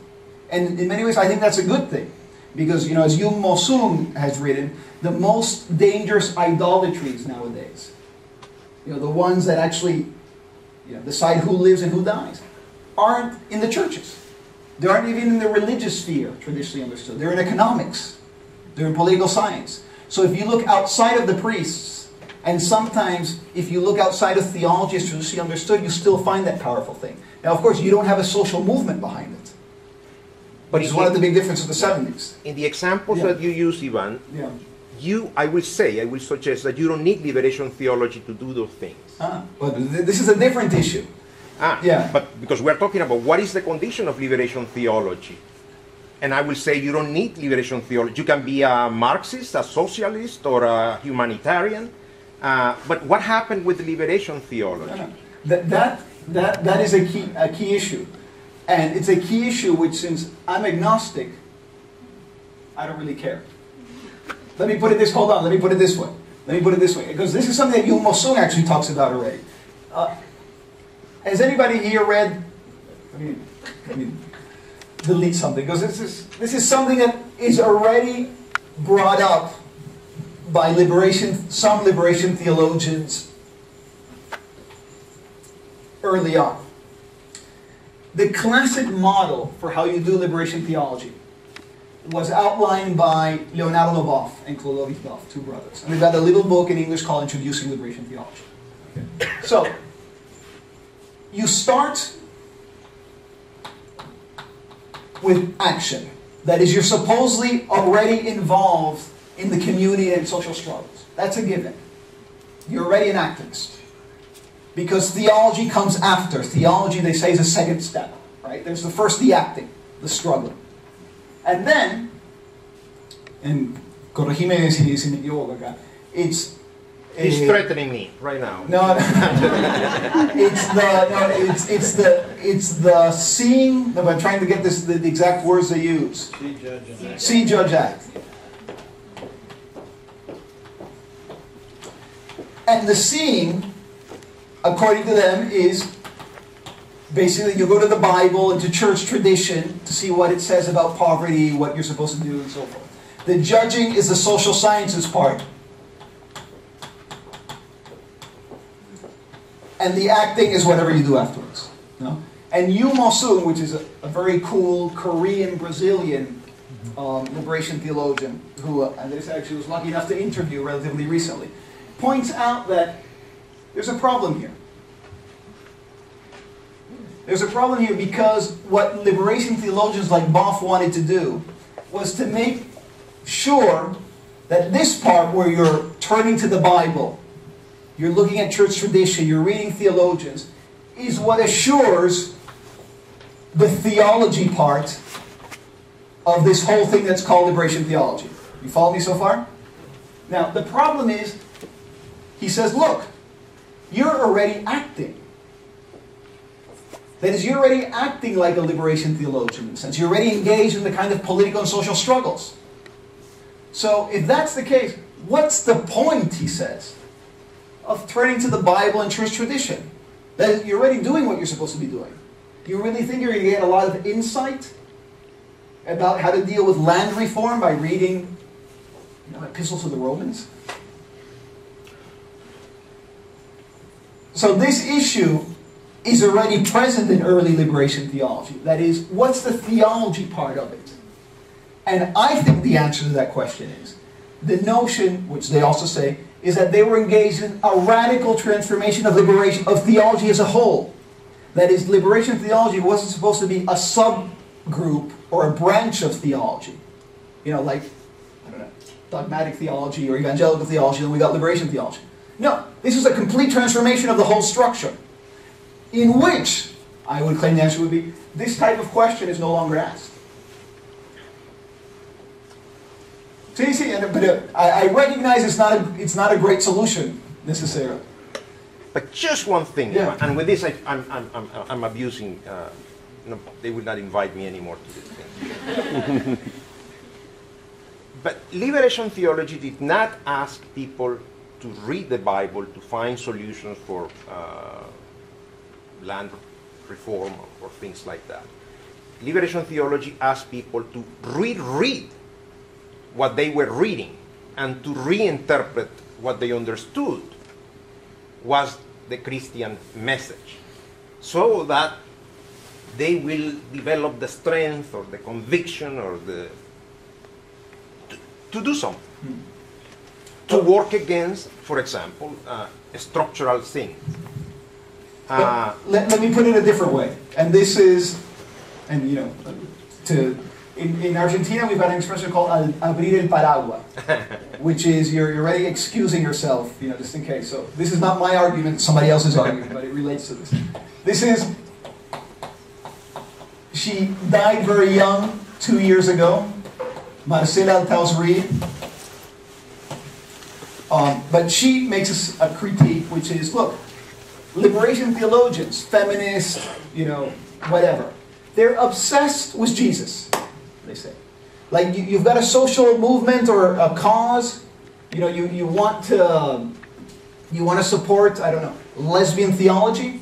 And in many ways, I think that's a good thing. Because, as Yung Mosung has written, the most dangerous idolatries nowadays, the ones that actually decide who lives and who dies, aren't in the churches. They aren't even in the religious sphere, traditionally understood. They're in economics. They're in political science. So if you look outside of the priests, and sometimes if you look outside of theology as traditionally understood, you still find that powerful thing. Now, of course, you don't have a social movement behind it. But it's one of the big differences of the 70s. In the examples that you use, Ivan, I will suggest that you don't need liberation theology to do those things. But this is a different issue. But because we're talking about what is the condition of liberation theology. And I will say you don't need liberation theology. You can be a Marxist, a socialist, or a humanitarian. But what happened with liberation theology? That That is a key issue. And it's a key issue which, since I'm agnostic, I don't really care. Let me put it this, hold on, let me put it this way. Because this is something that Yul Sung actually talks about already. Has anybody here read, let me delete something, because this is something that is already brought up by some liberation theologians early on. The classic model for how you do liberation theology was outlined by Leonardo Boff and Clodovis Boff, two brothers. And they've got a little book in English called Introducing Liberation Theology. Okay. So, you start with action. That is, you're supposedly already involved in the community and social struggles. That's a given. You're already an activist. Because theology comes after. Theology, they say, is a second step. Right? There's the first, the acting, the struggle. And then, and corregime si me equivoco acá, it's... He's threatening me right now. No, it's the seeing, no, I'm trying to get the exact words they use. See, judge, act. And the seeing, according to them, is basically you go to the Bible and to church tradition to see what it says about poverty, what you're supposed to do, and so forth. The judging is the social sciences part. And the acting is whatever you do afterwards. No? And Yul Sung, which is a very cool Korean-Brazilian liberation theologian, who Andres actually was lucky enough to interview relatively recently, points out that there's a problem here. There's a problem here because what liberation theologians like Boff wanted to do was to make sure that this part where you're turning to the Bible, you're looking at church tradition, you're reading theologians, is what assures the theology part of this whole thing that's called liberation theology. You follow me so far? Now, the problem is, he says, look, you're already acting. That is, you're already acting like a liberation theologian in a sense. You're already engaged in the kind of political and social struggles. So, if that's the case, what's the point, he says, of turning to the Bible and church tradition? That is, you're already doing what you're supposed to be doing. You really think you're going to get a lot of insight about how to deal with land reform by reading, epistles to the Romans? So this issue is already present in early liberation theology. That is, what's the theology part of it? And I think the answer to that question is, the notion, which they also say, is that they were engaged in a radical transformation of liberation, of theology as a whole. That is, liberation theology wasn't supposed to be a subgroup or a branch of theology. Like, I don't know, dogmatic theology or evangelical theology, and we got liberation theology. No, this is a complete transformation of the whole structure, in which, I would claim the answer would be, this type of question is no longer asked. So you see, but I recognize it's not a great solution, necessarily. But just one thing, yeah. And with this I'm abusing, they will not invite me anymore to this thing. But liberation theology did not ask people to read the Bible to find solutions for land reform or things like that. Liberation theology asked people to reread what they were reading and to reinterpret what they understood was the Christian message, so that they will develop the strength or the conviction or to do something. To work against, for example, structural things. Let me put it a different way. And this is, and in Argentina we've got an expression called abrir el paraguas, which is you're already excusing yourself, just in case. So this is not my argument, it's somebody else's argument, but it relates to this. This is, she died very young, 2 years ago, Marcela Althaus-Reed. But she makes a critique, which is, look, liberation theologians, feminists, whatever, they're obsessed with Jesus, they say. Like you've got a social movement or a cause, you want to support, I don't know, lesbian theology.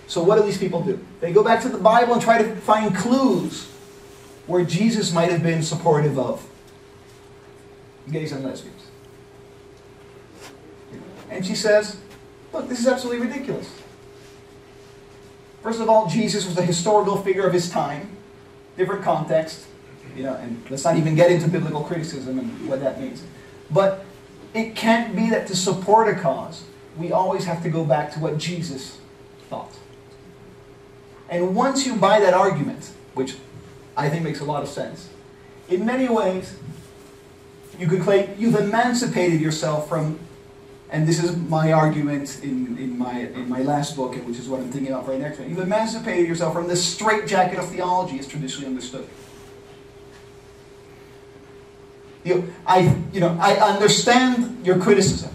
So what do these people do? They go back to the Bible and try to find clues where Jesus might have been supportive of gays and lesbians. And she says, look, this is absolutely ridiculous. First of all, Jesus was a historical figure of his time, different context, and let's not even get into biblical criticism and what that means. But it can't be that to support a cause, we always have to go back to what Jesus thought. And once you buy that argument, which I think makes a lot of sense, in many ways, you could claim you've emancipated yourself from, and this is my argument in my last book, which is what I'm thinking about right next week, you've emancipated yourself from the straitjacket of theology as traditionally understood. I understand your criticism,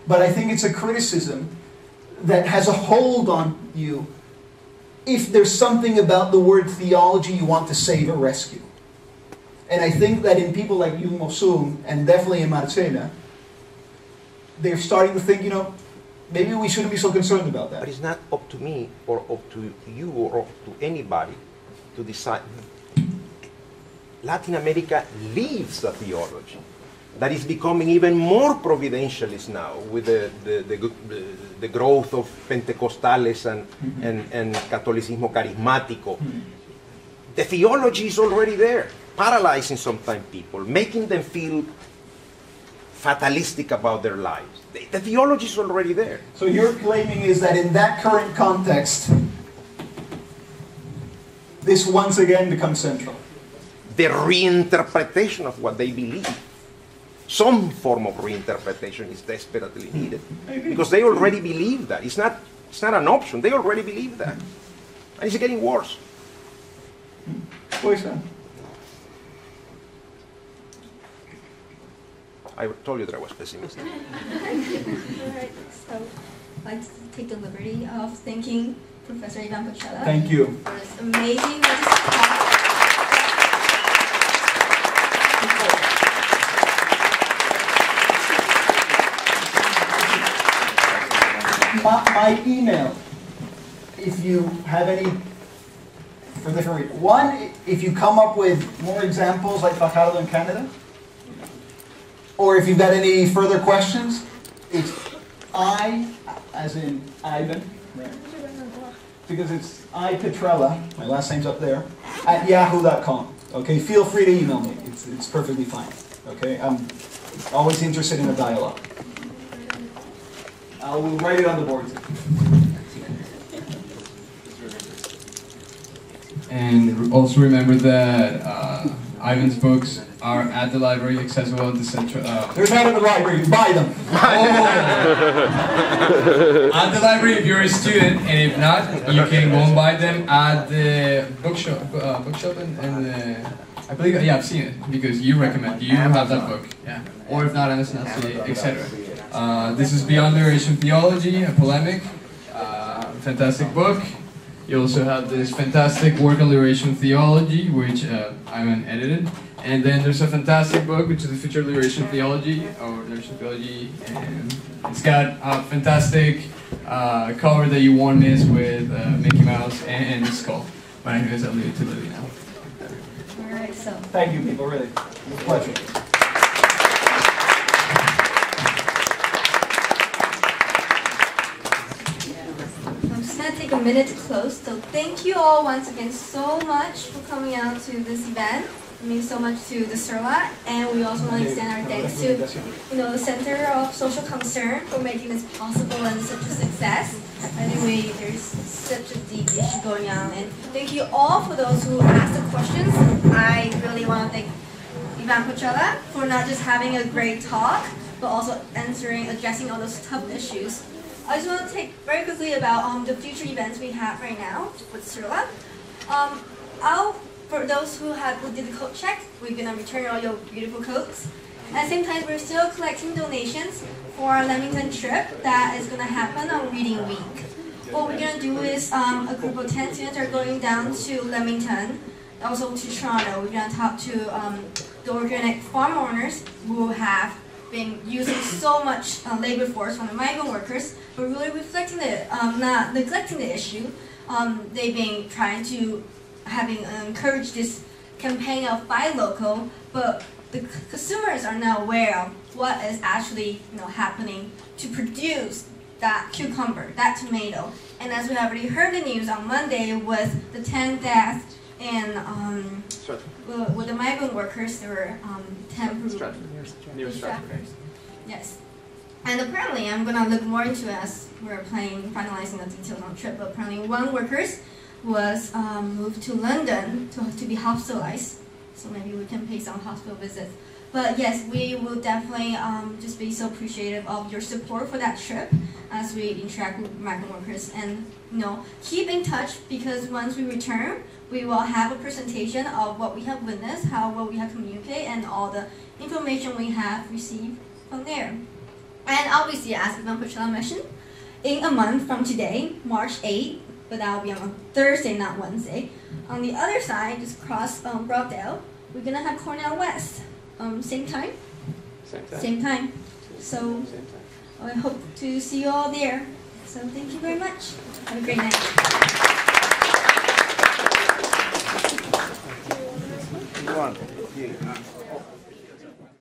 but I think it's a criticism that has a hold on you if there's something about the word theology you want to save or rescue. And I think that in people like you, Mosum, and definitely in Marcela, they're starting to think, maybe we shouldn't be so concerned about that. But it's not up to me or up to you or up to anybody to decide. Latin America lives the theology that is becoming even more providentialist now with the growth of Pentecostales and Catolicismo Carismático. The theology is already there, paralyzing sometimes people, making them feel fatalistic about their lives. The theology is already there. So your claiming is that in that current context, this once again becomes central. The reinterpretation of what they believe. Some form of reinterpretation is desperately needed. Because they already believe that. It's not an option. They already believe that. And it's getting worse. Wayside. I told you that I was pessimistic. Alright, so I'd like to take the liberty of thanking Professor Ivan Petrella. Thank you. For this amazing talk. My email, if you have any, for different reasons. One, if you come up with more examples like Fajardo in Canada, or if you've got any further questions, it's I, as in Ivan, right? Because it's Petrella, my last name's up there, at yahoo.com. Okay, feel free to email me. It's perfectly fine. Okay, I'm always interested in a dialogue. I will write it on the board. And also remember that Ivan's books are at the library, accessible at the central. They're not at the library. You buy them. At the library if you're a student, and if not, you can go and buy them at the bookshop. And the, I believe, yeah, I've seen it because you recommend. You have that book, yeah. Or if not, MSNLC, etc. This is Beyond Liberation Theology, a polemic, fantastic book. You also have this fantastic work on Liberation Theology, which Ivan edited. And then there's a fantastic book, which is the Future of Liberation Theology, or Liberation Theology, and it's got a fantastic cover that you won't miss with Mickey Mouse and the skull. But anyways, I'll leave it to Lily now. Alright, so. Thank you, people, really. It was a pleasure. I'm just going to take a minute to close. So thank you all once again so much for coming out to this event. It means so much to the CERLA, and we also want to extend our thanks to the Center of Social Concern for making this possible and such a success. Anyway, there's such a deep issue going on, and thank you all for those who asked the questions. I really want to thank Ivan Petrella for not just having a great talk, but also addressing all those tough issues. I just want to take very quickly about the future events we have right now with CERLA. For those who did the coat check, we're going to return all your beautiful coats. At the same time, we're still collecting donations for our Leamington trip that is going to happen on Reading Week. what we're gonna do is a group of 10 students are going down to Leamington, also to Toronto. We're gonna talk to the organic farm owners who have been using so much labor force from the migrant workers, but really reflecting the, not neglecting the issue. They've been trying to encourage this campaign of buy local, but the consumers are not aware of what is actually happening to produce that cucumber, that tomato. And as we already heard the news on Monday with the 10 deaths and with the migrant workers, there were 10 traffickers. Yes. And apparently, I'm gonna look more into it as we're finalizing the details on the trip, but apparently one worker was moved to London to be hospitalized. So maybe we can pay some hospital visits. But yes, we will definitely just be so appreciative of your support for that trip as we interact with migrant workers. And keep in touch, because once we return, we will have a presentation of what we have witnessed, what we have communicated, and all the information we have received from there. And obviously, as Ivan Petrella mentioned, in a month from today, March 8th, but that will be on a Thursday, not Wednesday. On the other side, just across Brockdale, we're gonna have Cornell West. Same time? Same time. So I hope to see you all there. So thank you very much. Have a great night.